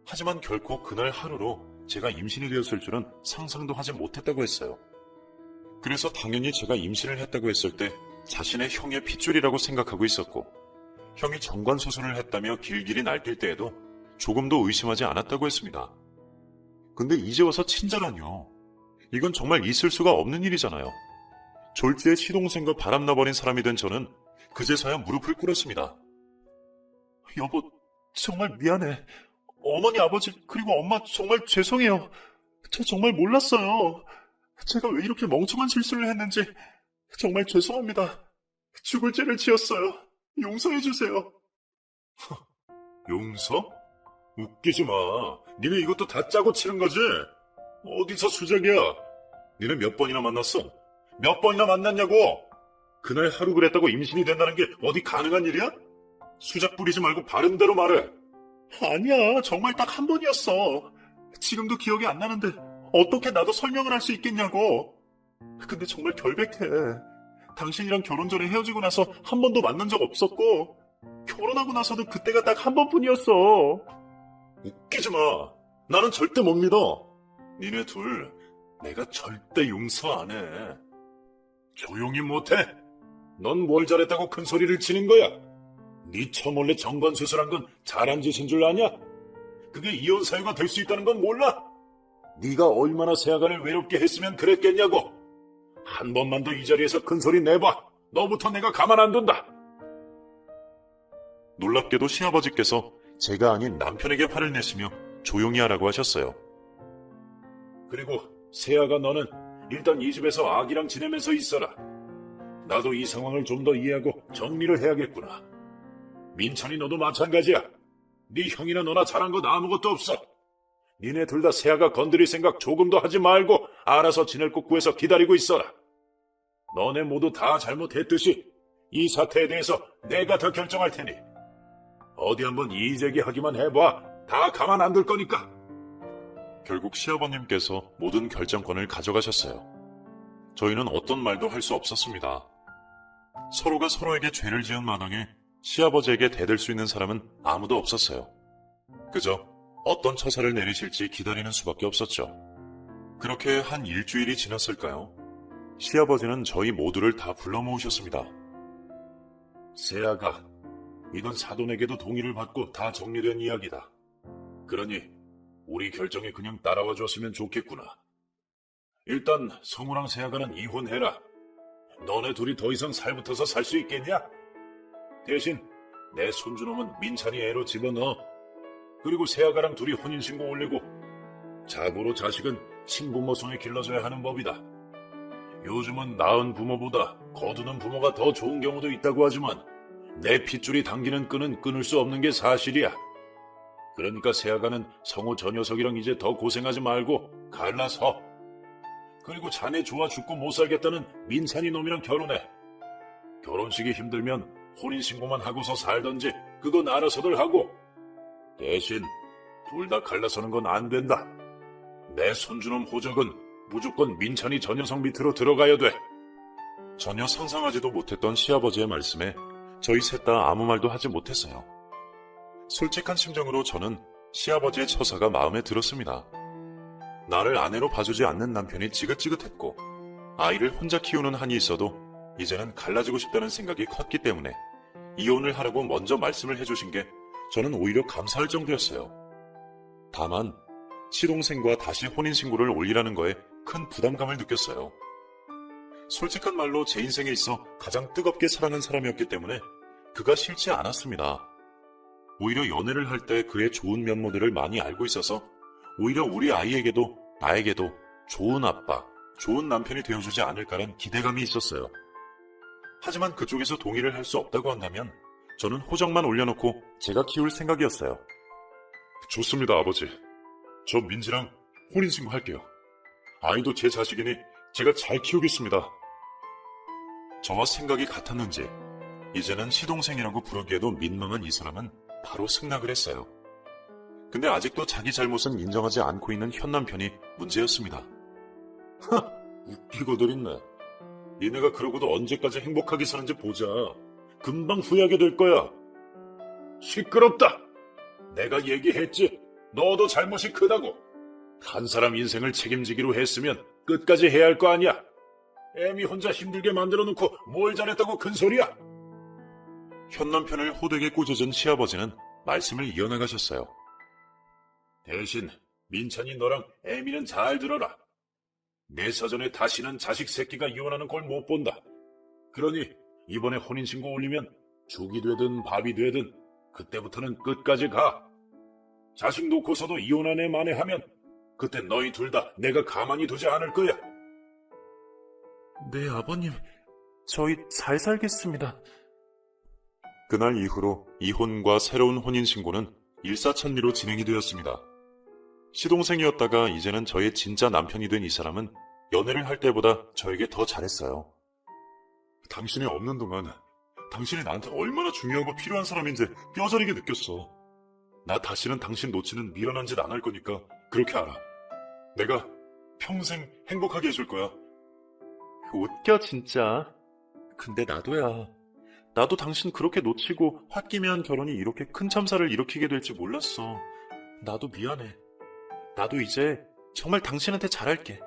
S1: 하지만 결코 그날 하루로 제가 임신이 되었을 줄은 상상도 하지 못했다고 했어요. 그래서 당연히 제가 임신을 했다고 했을 때 자신의 형의 핏줄이라고 생각하고 있었고 형이 정관수술을 했다며 길길이 날뛸 때에도 조금도 의심하지 않았다고 했습니다. 근데 이제 와서 친자라뇨. 이건 정말 있을 수가 없는 일이잖아요. 졸지에 시동생과 바람나버린 사람이 된 저는 그제서야 무릎을 꿇었습니다. 여보, 정말 미안해. 어머니, 아버지, 그리고 엄마 정말 죄송해요. 저 정말 몰랐어요. 제가 왜 이렇게 멍청한 실수를 했는지 정말 죄송합니다. 죽을 죄를 지었어요. 용서해주세요. 용서? 웃기지 마. 니네 이것도 다 짜고 치는 거지? 어디서 수작이야? 니네 몇 번이나 만났어? 몇 번이나 만났냐고? 그날 하루 그랬다고 임신이 된다는 게 어디 가능한 일이야? 수작 부리지 말고 바른대로 말해. 아니야, 정말 딱 한 번이었어. 지금도 기억이 안 나는데 어떻게 나도 설명을 할 수 있겠냐고. 근데 정말 결백해. 당신이랑 결혼 전에 헤어지고 나서 한 번도 만난 적 없었고 결혼하고 나서도 그때가 딱 한 번뿐이었어. 웃기지 마. 나는 절대 못 믿어. 니네 둘 내가 절대 용서 안 해. 조용히 못해. 넌 뭘 잘했다고 큰 소리를 치는 거야? 네 처 몰래 정관수술한 건 잘한 짓인 줄 아냐? 그게 이혼 사유가 될 수 있다는 건 몰라? 네가 얼마나 세아가를 외롭게 했으면 그랬겠냐고. 한 번만 더 이 자리에서 큰 소리 내봐. 너부터 내가 가만 안 둔다. 놀랍게도 시아버지께서 제가 아닌 남편에게 화를 내시며 조용히 하라고 하셨어요. 그리고 세아가 너는 일단 이 집에서 아기랑 지내면서 있어라. 나도 이 상황을 좀 더 이해하고 정리를 해야겠구나. 민찬이 너도 마찬가지야. 네 형이나 너나 잘한 건 아무것도 없어. 니네 둘 다 세아가 건드릴 생각 조금도 하지 말고 알아서 지낼 곳 구해서 기다리고 있어라. 너네 모두 다 잘못했듯이 이 사태에 대해서 내가 더 결정할 테니 어디 한번 이의제기하기만 해봐. 다 가만 안 둘 거니까. 결국 시아버님께서 모든 결정권을 가져가셨어요. 저희는 어떤 말도 할 수 없었습니다. 서로가 서로에게 죄를 지은 마당에 시아버지에게 대들 수 있는 사람은 아무도 없었어요. 그저 어떤 처사를 내리실지 기다리는 수밖에 없었죠. 그렇게 한 일주일이 지났을까요? 시아버지는 저희 모두를 다 불러 모으셨습니다. 세아가, 이건 사돈에게도 동의를 받고 다 정리된 이야기다. 그러니 우리 결정에 그냥 따라와 줬으면 좋겠구나. 일단 성우랑 세아가는 이혼해라. 너네 둘이 더 이상 살붙어서 살 수 있겠냐? 대신 내 손주놈은 민찬이 애로 집어넣어. 그리고 세아가랑 둘이 혼인신고 올리고 자고로 자식은 친부모 손에 길러줘야 하는 법이다. 요즘은 낳은 부모보다 거두는 부모가 더 좋은 경우도 있다고 하지만 내 핏줄이 당기는 끈은 끊을 수 없는 게 사실이야. 그러니까 세아가는 성우 저 녀석이랑 이제 더 고생하지 말고 갈라서. 그리고 자네 좋아 죽고 못 살겠다는 민찬이 놈이랑 결혼해. 결혼식이 힘들면 혼인신고만 하고서 살던지 그건 알아서들 하고. 대신 둘 다 갈라서는 건 안 된다. 내 손주놈 호적은 무조건 민찬이 저 녀석 밑으로 들어가야 돼. 전혀 상상하지도 못했던 시아버지의 말씀에 저희 셋 다 아무 말도 하지 못했어요. 솔직한 심정으로 저는 시아버지의 처사가 마음에 들었습니다. 나를 아내로 봐주지 않는 남편이 지긋지긋했고 아이를 혼자 키우는 한이 있어도 이제는 갈라지고 싶다는 생각이 컸기 때문에 이혼을 하라고 먼저 말씀을 해주신 게 저는 오히려 감사할 정도였어요. 다만 시동생과 다시 혼인신고를 올리라는 거에 큰 부담감을 느꼈어요. 솔직한 말로 제 인생에 있어 가장 뜨겁게 사랑한 사람이었기 때문에 그가 싫지 않았습니다. 오히려 연애를 할 때 그의 좋은 면모들을 많이 알고 있어서 오히려 우리 아이에게도 나에게도 좋은 아빠, 좋은 남편이 되어주지 않을까라는 기대감이 있었어요. 하지만 그쪽에서 동의를 할 수 없다고 한다면 저는 호적만 올려놓고 제가 키울 생각이었어요. 좋습니다, 아버지. 저 민지랑 혼인신고 할게요. 아이도 제 자식이니 제가 잘 키우겠습니다. 저와 생각이 같았는지 이제는 시동생이라고 부르기에도 민망한 이 사람은 바로 승낙을 했어요. 근데 아직도 자기 잘못은 인정하지 않고 있는 현 남편이 문제였습니다. 웃기고들 있네. 니네가 그러고도 언제까지 행복하게 사는지 보자. 금방 후회하게 될 거야. 시끄럽다. 내가 얘기했지. 너도 잘못이 크다고. 한 사람 인생을 책임지기로 했으면 끝까지 해야 할 거 아니야. 애미 혼자 힘들게 만들어 놓고 뭘 잘했다고 큰 소리야. 현 남편을 호되게 꾸짖은 시아버지는 말씀을 이어나가셨어요. 대신 민찬이 너랑 애미는 잘 들어라. 내 사전에 다시는 자식 새끼가 이혼하는 걸 못 본다. 그러니 이번에 혼인신고 올리면 죽이 되든 밥이 되든 그때부터는 끝까지 가. 자식 놓고서도 이혼한 애 만회하면 그때 너희 둘 다 내가 가만히 두지 않을 거야. 네, 아버님. 저희 잘 살겠습니다. 그날 이후로 이혼과 새로운 혼인신고는 일사천리로 진행이 되었습니다. 시동생이었다가 이제는 저의 진짜 남편이 된 이 사람은 연애를 할 때보다 저에게 더 잘했어요. 당신이 없는 동안 당신이 나한테 얼마나 중요하고 필요한 사람인지 뼈저리게 느꼈어. 나 다시는 당신 놓치는 미련한 짓 안 할 거니까 그렇게 알아. 내가 평생 행복하게 해줄 거야. 웃겨 진짜. 근데 나도야. 나도 당신 그렇게 놓치고 홧기미한 결혼이 이렇게 큰 참사를 일으키게 될지 몰랐어. 나도 미안해. 나도 이제 정말 당신한테 잘할게.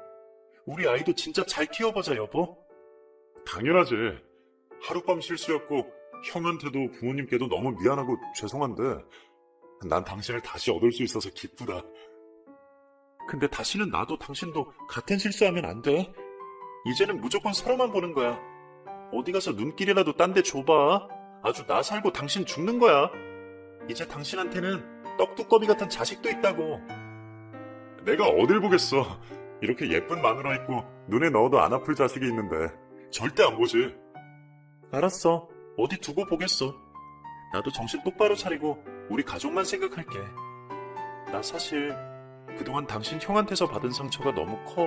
S1: 우리 아이도 진짜 잘 키워보자, 여보. 당연하지. 하룻밤 실수였고 형한테도 부모님께도 너무 미안하고 죄송한데 난 당신을 다시 얻을 수 있어서 기쁘다. 근데 다시는 나도 당신도 같은 실수하면 안 돼. 이제는 무조건 서로만 보는 거야. 어디 가서 눈길이라도 딴 데 줘봐. 아주 나 살고 당신 죽는 거야. 이제 당신한테는 떡두꺼비 같은 자식도 있다고. 내가 어딜 보겠어. 이렇게 예쁜 마누라 있고 눈에 넣어도 안 아플 자식이 있는데 절대 안 보지. 알았어. 어디 두고 보겠어. 나도 정신 똑바로 차리고 우리 가족만 생각할게. 나 사실 그동안 당신 형한테서 받은 상처가 너무 커.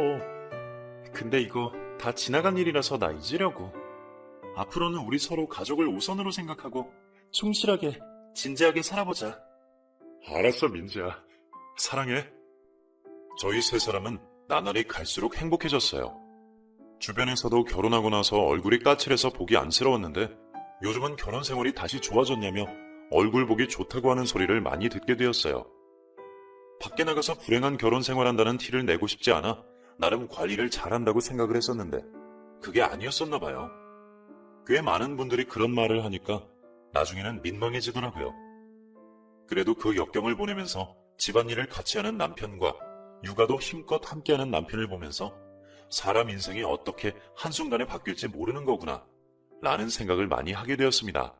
S1: 근데 이거 다 지나간 일이라서 나 잊으려고. 앞으로는 우리 서로 가족을 우선으로 생각하고 충실하게, 진지하게 살아보자. 알았어, 민지야. 사랑해. 저희 세 사람은 나날이 갈수록 행복해졌어요. 주변에서도 결혼하고 나서 얼굴이 까칠해서 보기 안쓰러웠는데 요즘은 결혼 생활이 다시 좋아졌냐며 얼굴 보기 좋다고 하는 소리를 많이 듣게 되었어요. 밖에 나가서 불행한 결혼 생활한다는 티를 내고 싶지 않아 나름 관리를 잘한다고 생각을 했었는데 그게 아니었었나 봐요. 꽤 많은 분들이 그런 말을 하니까 나중에는 민망해지더라고요. 그래도 그 역경을 보내면서 집안일을 같이 하는 남편과 육아도 힘껏 함께하는 남편을 보면서 사람 인생이 어떻게 한순간에 바뀔지 모르는 거구나 라는 생각을 많이 하게 되었습니다.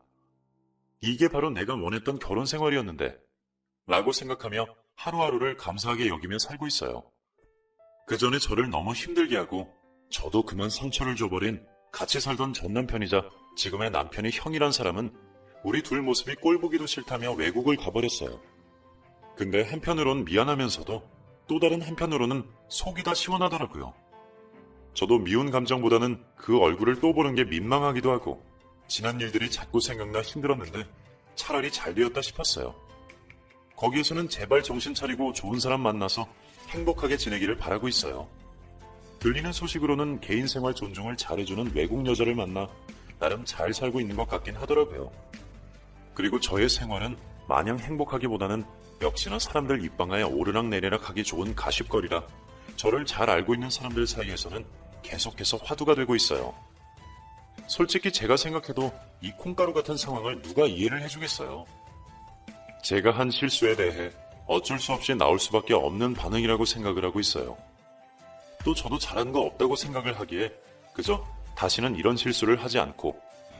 S1: 이게 바로 내가 원했던 결혼 생활이었는데 라고 생각하며 하루하루를 감사하게 여기며 살고 있어요. 그 전에 저를 너무 힘들게 하고 저도 그만 상처를 줘버린 같이 살던 전 남편이자 지금의 남편의 형이란 사람은 우리 둘 모습이 꼴보기도 싫다며 외국을 가버렸어요. 근데 한편으론 미안하면서도 또 다른 한편으로는 속이 다 시원하더라고요. 저도 미운 감정보다는 그 얼굴을 또 보는 게 민망하기도 하고 지난 일들이 자꾸 생각나 힘들었는데 차라리 잘 되었다 싶었어요. 거기에서는 제발 정신 차리고 좋은 사람 만나서 행복하게 지내기를 바라고 있어요. 들리는 소식으로는 개인 생활 존중을 잘해주는 외국 여자를 만나 나름 잘 살고 있는 것 같긴 하더라고요. 그리고 저의 생활은 마냥 행복하기보다는 역시나 사람들 입방아에 오르락내리락 하기 좋은 가십거리라 저를 잘 알고 있는 사람들 사이에서는 계속해서 화두가 되고 있어요. 솔직히 제가 생각해도 이 콩가루 같은 상황을 누가 이해를 해주겠어요. 제가 한 실수에 대해 어쩔 수 없이 나올 수밖에 없는 반응이라고 생각을 하고 있어요. 또 저도 잘한 거 없다고 생각을 하기에 그저 다시는 이런 실수를 하지 않고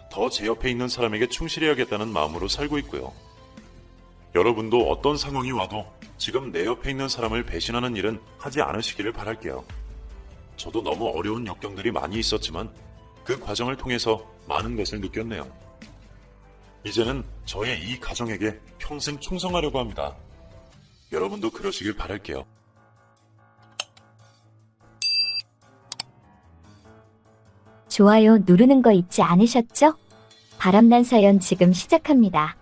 S1: 더 제 옆에 있는 사람에게 충실해야겠다는 마음으로 살고 있고요. 여러분도 어떤 상황이 와도 지금 내 옆에 있는 사람을 배신하는 일은 하지 않으시기를 바랄게요. 저도 너무 어려운 역경들이 많이 있었지만 그 과정을 통해서 많은 것을 느꼈네요. 이제는 저의 이 가정에게 평생 충성하려고 합니다. 여러분도 그러시길 바랄게요.
S2: 좋아요 누르는 거 잊지 않으셨죠? 바람난 사연 지금 시작합니다.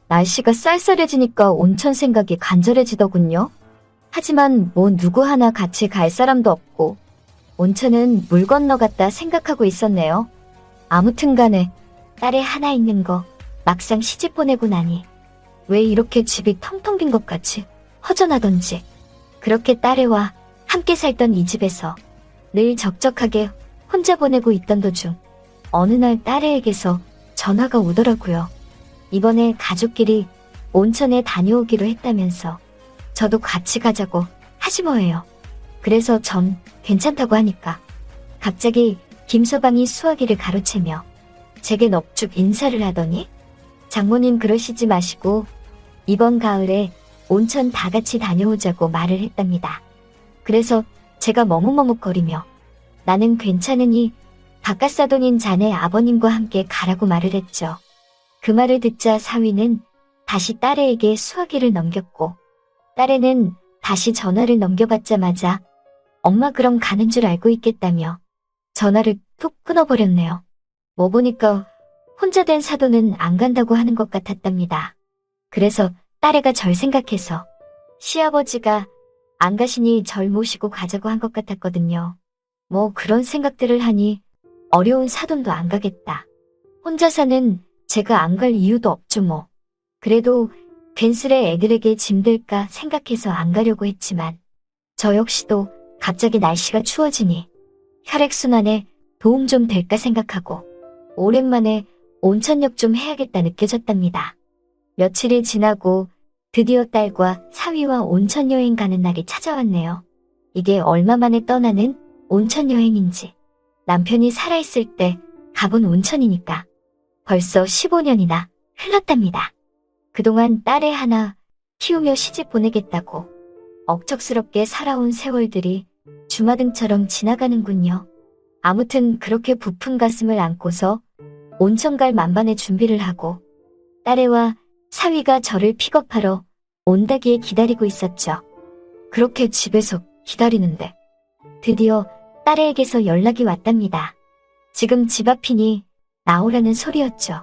S2: 날씨가 쌀쌀해지니까 온천 생각이 간절해지더군요. 하지만 뭐 누구 하나 같이 갈 사람도 없고 온천은 물 건너갔다 생각하고 있었네요. 아무튼 간에 딸애 하나 있는 거 막상 시집 보내고 나니 왜 이렇게 집이 텅텅 빈 것 같이 허전하던지 그렇게 딸애와 함께 살던 이 집에서 늘 적적하게 혼자 보내고 있던 도중 어느 날 딸애에게서 전화가 오더라고요. 이번에 가족끼리 온천에 다녀오기로 했다면서 저도 같이 가자고 하지 뭐예요. 그래서 전 괜찮다고 하니까 갑자기 김서방이 수화기를 가로채며 제게 넙죽 인사를 하더니 장모님 그러시지 마시고 이번 가을에 온천 다 같이 다녀오자고 말을 했답니다. 그래서 제가 머뭇머뭇거리며 나는 괜찮으니 바깥사돈인 자네 아버님과 함께 가라고 말을 했죠. 그 말을 듣자 사위는 다시 딸애에게 수화기를 넘겼고 딸애는 다시 전화를 넘겨받자마자 엄마 그럼 가는 줄 알고 있겠다며 전화를 툭 끊어버렸네요. 뭐 보니까 혼자 된 사돈은 안 간다고 하는 것 같았답니다. 그래서 딸애가 절 생각해서 시아버지가 안 가시니 절 모시고 가자고 한 것 같았거든요. 뭐 그런 생각들을 하니 어려운 사돈도 안 가겠다. 혼자 사는 제가 안 갈 이유도 없죠 뭐. 그래도 괜스레 애들에게 짐들까 생각해서 안 가려고 했지만 저 역시도 갑자기 날씨가 추워지니 혈액순환에 도움 좀 될까 생각하고 오랜만에 온천욕 좀 해야겠다 느껴졌답니다. 며칠이 지나고 드디어 딸과 사위와 온천여행 가는 날이 찾아왔네요. 이게 얼마 만에 떠나는 온천여행인지 남편이 살아있을 때 가본 온천이니까 벌써 15년이나 흘렀답니다. 그동안 딸애 하나 키우며 시집 보내겠다고 억척스럽게 살아온 세월들이 주마등처럼 지나가는군요. 아무튼 그렇게 부푼 가슴을 안고서 온천 갈 만반의 준비를 하고 딸애와 사위가 저를 픽업하러 온다기에 기다리고 있었죠. 그렇게 집에서 기다리는데 드디어 딸애에게서 연락이 왔답니다. 지금 집 앞이니 나오라는 소리였죠.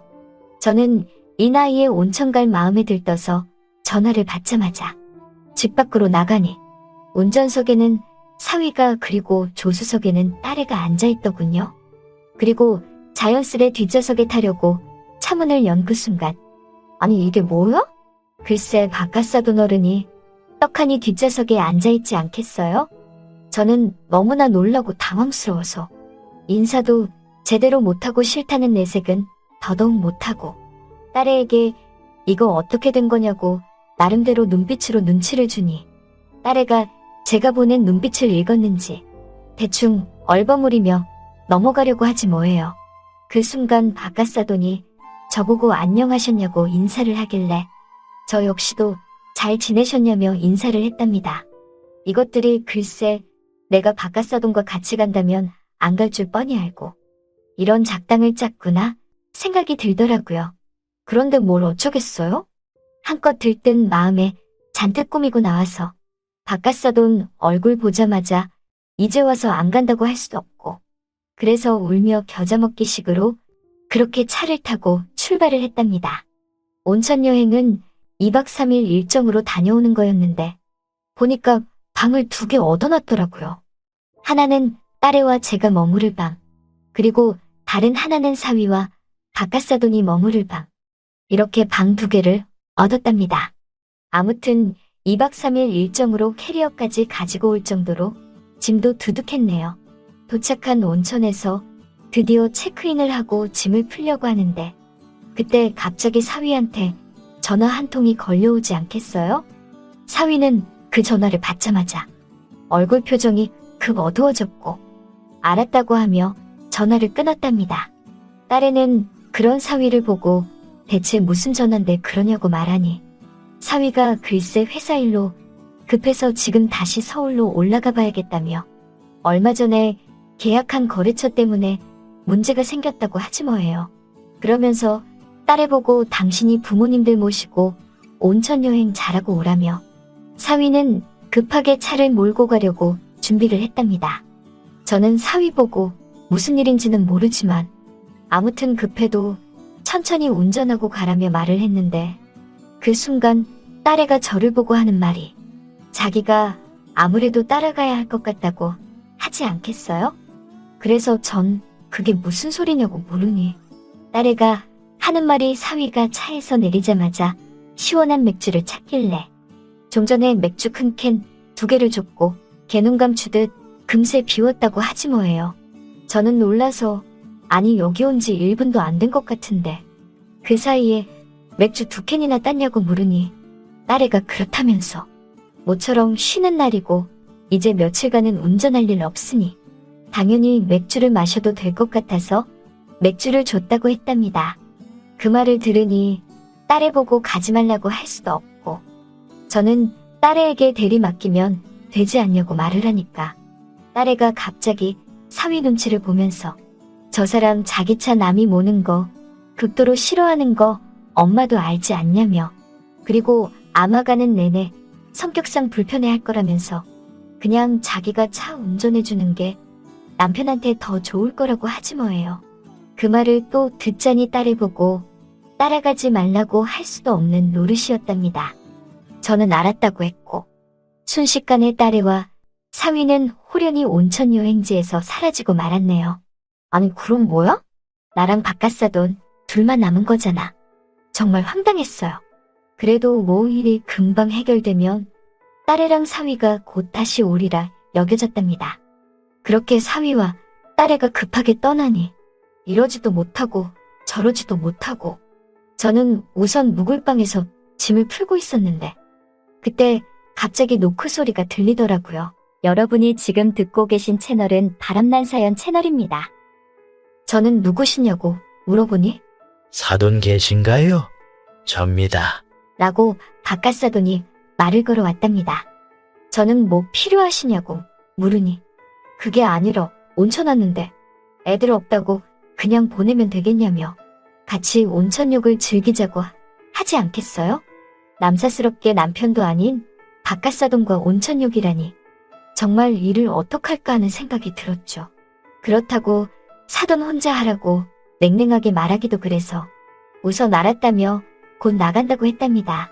S2: 저는 이 나이에 온천 갈 마음에 들떠서 전화를 받자마자 집 밖으로 나가니 운전석에는 사위가 그리고 조수석에는 딸애가 앉아있더군요. 그리고 자연스레 뒷좌석에 타려고 차문을 연 그 순간 아니 이게 뭐야? 글쎄 바깥사돈 어른이 떡하니 뒷좌석에 앉아있지 않겠어요? 저는 너무나 놀라고 당황스러워서 인사도 제대로 못하고 싫다는 내색은 더더욱 못하고 딸애에게 이거 어떻게 된 거냐고 나름대로 눈빛으로 눈치를 주니 딸애가 제가 보낸 눈빛을 읽었는지 대충 얼버무리며 넘어가려고 하지 뭐예요. 그 순간 바깥사돈이 저보고 안녕하셨냐고 인사를 하길래 저 역시도 잘 지내셨냐며 인사를 했답니다. 이것들이 글쎄 내가 바깥사돈과 같이 간다면 안 갈 줄 뻔히 알고 이런 작당을 짰구나 생각이 들더라고요. 그런데 뭘 어쩌겠어요? 한껏 들뜬 마음에 잔뜩 꾸미고 나와서 바깥사돈 얼굴 보자마자 이제 와서 안 간다고 할 수도 없고 그래서 울며 겨자먹기 식으로 그렇게 차를 타고 출발을 했답니다. 온천 여행은 2박 3일 일정으로 다녀오는 거였는데 보니까 방을 2개 얻어놨더라고요. 하나는 딸애와 제가 머무를 방, 그리고 다른 하나는 사위와 바깥사돈이 머무를 방. 이렇게 방 2개를 얻었답니다. 아무튼 2박 3일 일정으로 캐리어까지 가지고 올 정도로 짐도 두둑했네요. 도착한 온천에서 드디어 체크인을 하고 짐을 풀려고 하는데 그때 갑자기 사위한테 전화 한 통이 걸려오지 않겠어요? 사위는 그 전화를 받자마자 얼굴 표정이 급 어두워졌고 알았다고 하며 전화를 끊었답니다. 딸애는 그런 사위를 보고 대체 무슨 전화인데 그러냐고 말하니 사위가 글쎄 회사 일로 급해서 지금 다시 서울로 올라가 봐야겠다며 얼마 전에 계약한 거래처 때문에 문제가 생겼다고 하지 뭐예요. 그러면서 딸애 보고 당신이 부모님들 모시고 온천 여행 잘하고 오라며 사위는 급하게 차를 몰고 가려고 준비를 했답니다. 저는 사위 보고 무슨 일인지는 모르지만 아무튼 급해도 천천히 운전하고 가라며 말을 했는데 그 순간 딸애가 저를 보고 하는 말이 자기가 아무래도 따라가야 할 것 같다고 하지 않겠어요? 그래서 전 그게 무슨 소리냐고 물으니 딸애가 하는 말이 사위가 차에서 내리자마자 시원한 맥주를 찾길래 좀 전에 맥주 큰 캔 2개를 줬고 개눈 감추듯 금세 비웠다고 하지 뭐예요. 저는 놀라서 아니 여기 온 지 1분도 안 된 것 같은데 그 사이에 맥주 2캔이나 땄냐고 물으니 딸애가 그렇다면서 모처럼 쉬는 날이고 이제 며칠간은 운전할 일 없으니 당연히 맥주를 마셔도 될 것 같아서 맥주를 줬다고 했답니다. 그 말을 들으니 딸애 보고 가지 말라고 할 수도 없고 저는 딸애에게 대리 맡기면 되지 않냐고 말을 하니까 딸애가 갑자기 사위 눈치를 보면서 저 사람 자기 차 남이 모는 거 극도로 싫어하는 거 엄마도 알지 않냐며 그리고 아마 가는 내내 성격상 불편해할 거라면서 그냥 자기가 차 운전해주는 게 남편한테 더 좋을 거라고 하지 뭐예요. 그 말을 또 듣자니 딸을 보고 따라가지 말라고 할 수도 없는 노릇이었답니다. 저는 알았다고 했고 순식간에 딸애와 사위는 호련히 온천 여행지에서 사라지고 말았네요. 아니 그럼 뭐야? 나랑 바깥사돈 둘만 남은 거잖아. 정말 황당했어요. 그래도 뭐 일이 금방 해결되면 딸애랑 사위가 곧 다시 오리라 여겨졌답니다. 그렇게 사위와 딸애가 급하게 떠나니 이러지도 못하고 저러지도 못하고 저는 우선 묵을 방에서 짐을 풀고 있었는데 그때 갑자기 노크 소리가 들리더라고요. 여러분이 지금 듣고 계신 채널은 바람난 사연 채널입니다. 저는 누구시냐고 물어보니
S3: 사돈 계신가요? 접니다.
S2: 라고 바깥사돈이 말을 걸어왔답니다. 저는 뭐 필요하시냐고 물으니 그게 아니라 온천 왔는데 애들 없다고 그냥 보내면 되겠냐며 같이 온천욕을 즐기자고 하지 않겠어요? 남사스럽게 남편도 아닌 바깥사돈과 온천욕이라니 정말 일을 어떡할까 하는 생각이 들었죠. 그렇다고 사돈 혼자 하라고 냉랭하게 말하기도 그래서 우선 알았다며 곧 나간다고 했답니다.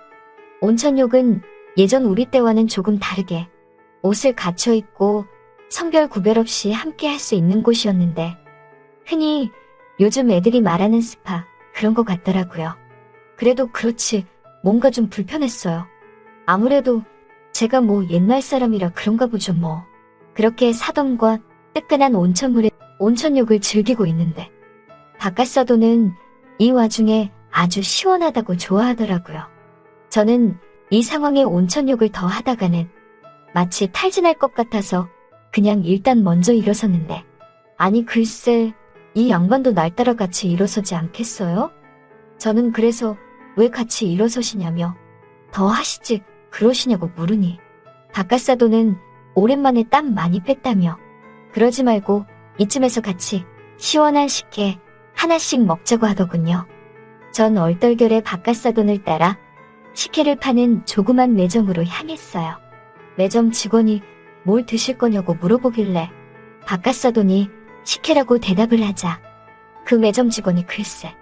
S2: 온천욕은 예전 우리 때와는 조금 다르게 옷을 갖춰 입고 성별 구별 없이 함께 할 수 있는 곳이었는데 흔히 요즘 애들이 말하는 스파 그런 것 같더라고요. 그래도 그렇지 뭔가 좀 불편했어요. 아무래도 제가 뭐 옛날 사람이라 그런가 보죠 뭐. 그렇게 사돈과 뜨끈한 온천물에 온천욕을 즐기고 있는데 바깥사돈은 이 와중에 아주 시원하다고 좋아하더라고요. 저는 이 상황에 온천욕을 더 하다가는 마치 탈진할 것 같아서 그냥 일단 먼저 일어섰는데 아니 글쎄 이 양반도 날 따라 같이 일어서지 않겠어요? 저는 그래서 왜 같이 일어서시냐며 더 하시지 그러시냐고 물으니 바깥사돈은 오랜만에 땀 많이 뺐다며 그러지 말고 이쯤에서 같이 시원한 식혜 하나씩 먹자고 하더군요. 전 얼떨결에 바깥사돈을 따라 식혜를 파는 조그만 매점으로 향했어요. 매점 직원이 뭘 드실 거냐고 물어보길래 바깥사돈이 식혜라고 대답을 하자 그 매점 직원이 글쎄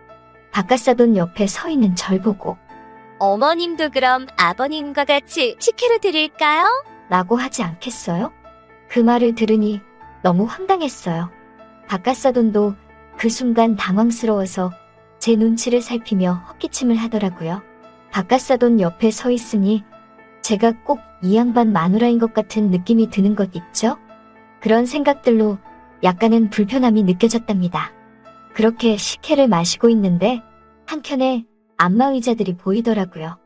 S2: 바깥사돈 옆에 서 있는 절 보고
S4: 어머님도 그럼 아버님과 같이 식혜로 드릴까요?
S2: 라고 하지 않겠어요? 그 말을 들으니 너무 황당했어요. 바깥사돈도 그 순간 당황스러워서 제 눈치를 살피며 헛기침을 하더라고요. 바깥사돈 옆에 서 있으니 제가 꼭 이 양반 마누라인 것 같은 느낌이 드는 것 있죠? 그런 생각들로 약간은 불편함이 느껴졌답니다. 그렇게 식혜를 마시고 있는데 한켠에 안마의자들이 보이더라고요.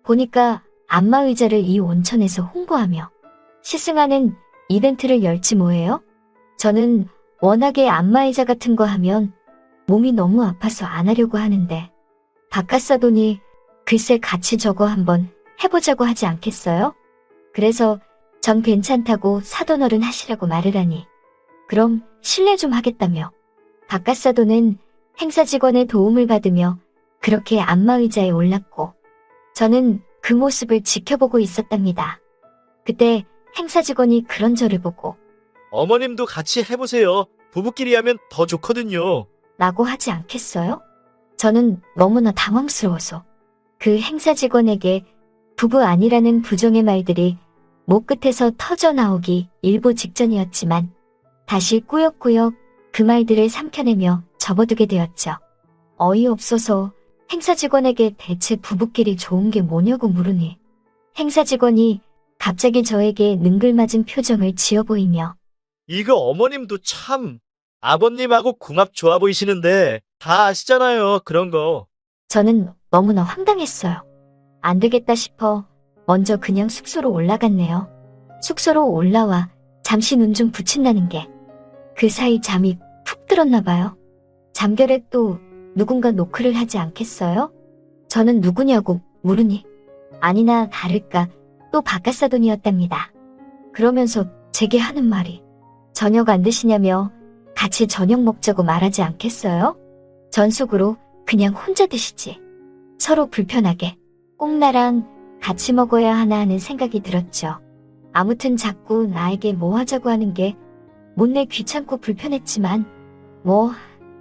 S2: 보니까 안마의자를 이 온천에서 홍보하며 시승하는 이벤트를 열지 뭐예요? 저는 워낙에 안마의자 같은 거 하면 몸이 너무 아파서 안 하려고 하는데 바깥사돈이 글쎄 같이 저거 한번 해보자고 하지 않겠어요? 그래서 전 괜찮다고 사돈어른 하시라고 말을 하니 그럼 실례 좀 하겠다며 바깥사돈은 행사 직원의 도움을 받으며 그렇게 안마의자에 올랐고 저는 그 모습을 지켜보고 있었답니다. 그때 행사 직원이 그런 저를 보고
S3: 어머님도 같이 해보세요. 부부끼리 하면 더 좋거든요.
S2: 라고 하지 않겠어요? 저는 너무나 당황스러워서 그 행사 직원에게 부부 아니라는 부정의 말들이 목 끝에서 터져 나오기 일보 직전이었지만 다시 꾸역꾸역 그 말들을 삼켜내며 접어두게 되었죠. 어이없어서 행사 직원에게 대체 부부끼리 좋은 게 뭐냐고 물으니 행사 직원이 갑자기 저에게 능글맞은 표정을 지어 보이며
S3: 이거 어머님도 참 아버님하고 궁합 좋아 보이시는데 다 아시잖아요. 그런 거.
S2: 저는 너무나 황당했어요. 안 되겠다 싶어 먼저 그냥 숙소로 올라갔네요. 숙소로 올라와 잠시 눈 좀 붙인다는 게 그 사이 잠이 푹 들었나 봐요. 잠결에 또 누군가 노크를 하지 않겠어요? 저는 누구냐고 물으니 아니나 다를까 또 바깥사돈이었답니다. 그러면서 제게 하는 말이 저녁 안 드시냐며 같이 저녁 먹자고 말하지 않겠어요? 전 속으로 그냥 혼자 드시지. 서로 불편하게 꼭 나랑 같이 먹어야 하나 하는 생각이 들었죠. 아무튼 자꾸 나에게 뭐 하자고 하는 게 못내 귀찮고 불편했지만 뭐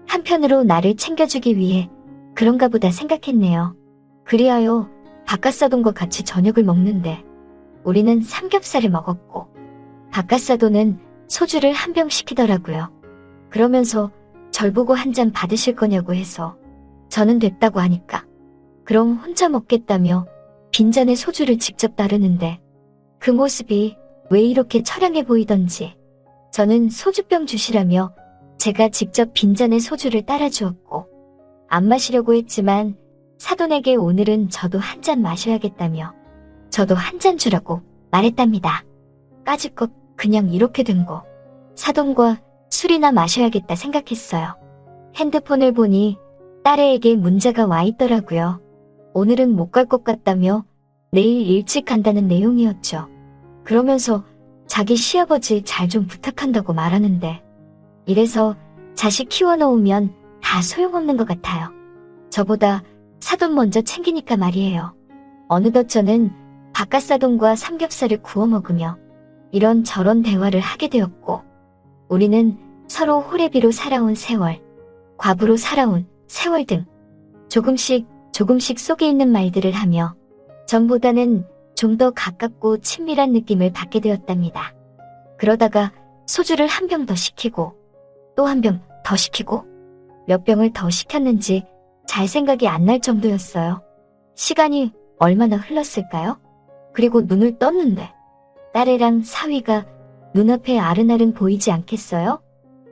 S2: 한편으로 나를 챙겨주기 위해 그런가 보다 생각했네요. 그리하여 바깥사돈과 같이 저녁을 먹는데 우리는 삼겹살을 먹었고 바깥사돈은 소주를 한 병 시키더라고요. 그러면서 절 보고 한 잔 받으실 거냐고 해서 저는 됐다고 하니까 그럼 혼자 먹겠다며 빈잔에 소주를 직접 따르는데 그 모습이 왜 이렇게 처량해 보이던지 저는 소주병 주시라며 제가 직접 빈잔에 소주를 따라주었고 안 마시려고 했지만 사돈에게 오늘은 저도 한 잔 마셔야겠다며 저도 한 잔 주라고 말했답니다. 까짓것 그냥 이렇게 된 거 사돈과 술이나 마셔야겠다 생각했어요. 핸드폰을 보니 딸애에게 문자가 와 있더라고요. 오늘은 못 갈 것 같다며 내일 일찍 간다는 내용이었죠. 그러면서 자기 시아버지 잘 좀 부탁한다고 말하는데 이래서 자식 키워놓으면 다 소용없는 것 같아요. 저보다 사돈 먼저 챙기니까 말이에요. 어느덧 저는 바깥사돈과 삼겹살을 구워 먹으며 이런저런 대화를 하게 되었고, 우리는 서로 호래비로 살아온 세월, 과부로 살아온 세월 등 조금씩 속에 있는 말들을 하며 전보다는 좀 더 가깝고 친밀한 느낌을 받게 되었답니다. 그러다가 소주를 한 병 더 시키고 또 한 병 더 시키고 몇 병을 더 시켰는지 잘 생각이 안 날 정도였어요. 시간이 얼마나 흘렀을까요? 그리고 눈을 떴는데 딸애랑 사위가 눈앞에 아른아른 보이지 않겠어요?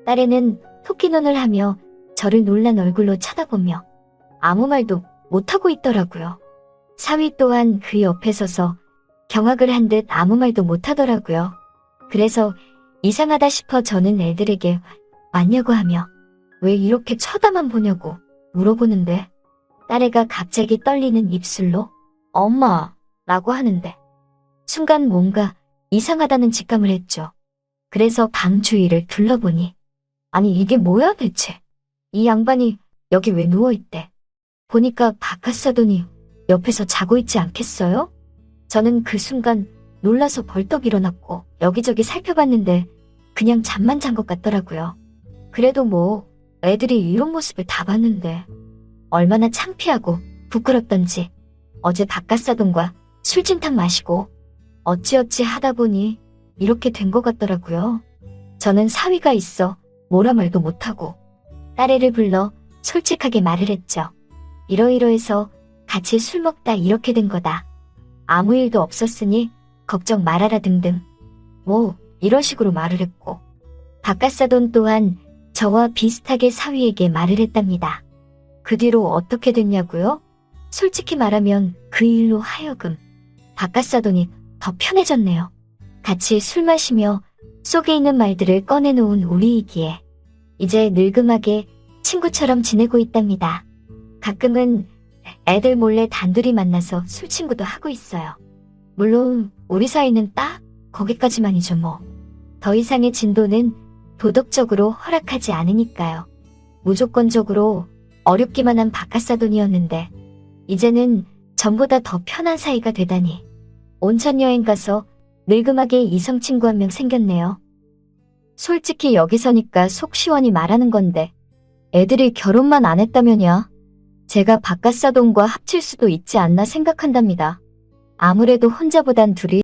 S2: 딸애는 토끼눈을 하며 저를 놀란 얼굴로 쳐다보며 아무 말도 못하고 있더라고요. 사위 또한 그 옆에 서서 경악을 한 듯 아무 말도 못하더라고요. 그래서 이상하다 싶어 저는 애들에게 왔냐고 하며 왜 이렇게 쳐다만 보냐고 물어보는데 딸애가 갑자기 떨리는 입술로 엄마 라고 하는데 순간 뭔가 이상하다는 직감을 했죠. 그래서 방 주위를 둘러보니 아니 이게 뭐야 대체? 이 양반이 여기 왜 누워있대? 보니까 바깥사돈이 옆에서 자고 있지 않겠어요? 저는 그 순간 놀라서 벌떡 일어났고 여기저기 살펴봤는데 그냥 잠만 잔 것 같더라고요. 그래도 뭐 애들이 이런 모습을 다 봤는데 얼마나 창피하고 부끄럽던지 어제 바깥사돈과 술진탕 마시고 어찌어찌 하다 보니 이렇게 된 것 같더라고요. 저는 사위가 있어 뭐라 말도 못하고 딸애를 불러 솔직하게 말을 했죠. 이러이러해서 같이 술 먹다 이렇게 된 거다. 아무 일도 없었으니 걱정 말아라 등등. 뭐 이런 식으로 말을 했고 바깥사돈 또한 저와 비슷하게 사위에게 말을 했답니다. 그 뒤로 어떻게 됐냐고요? 솔직히 말하면 그 일로 하여금 바깥사돈이 더 편해졌네요. 같이 술 마시며 속에 있는 말들을 꺼내놓은 우리이기에 이제 늙음하게 친구처럼 지내고 있답니다. 가끔은 애들 몰래 단둘이 만나서 술 친구도 하고 있어요. 물론 우리 사이는 딱 거기까지만이죠 뭐. 더 이상의 진도는 도덕적으로 허락하지 않으니까요. 무조건적으로 어렵기만 한 바깥사돈이었는데 이제는 전보다 더 편한 사이가 되다니. 온천 여행 가서 늙음하게 이성 친구 한 명 생겼네요. 솔직히 여기서니까 속 시원히 말하는 건데 애들이 결혼만 안 했다면야 제가 바깥사돈과 합칠 수도 있지 않나 생각한답니다. 아무래도 혼자보단 둘이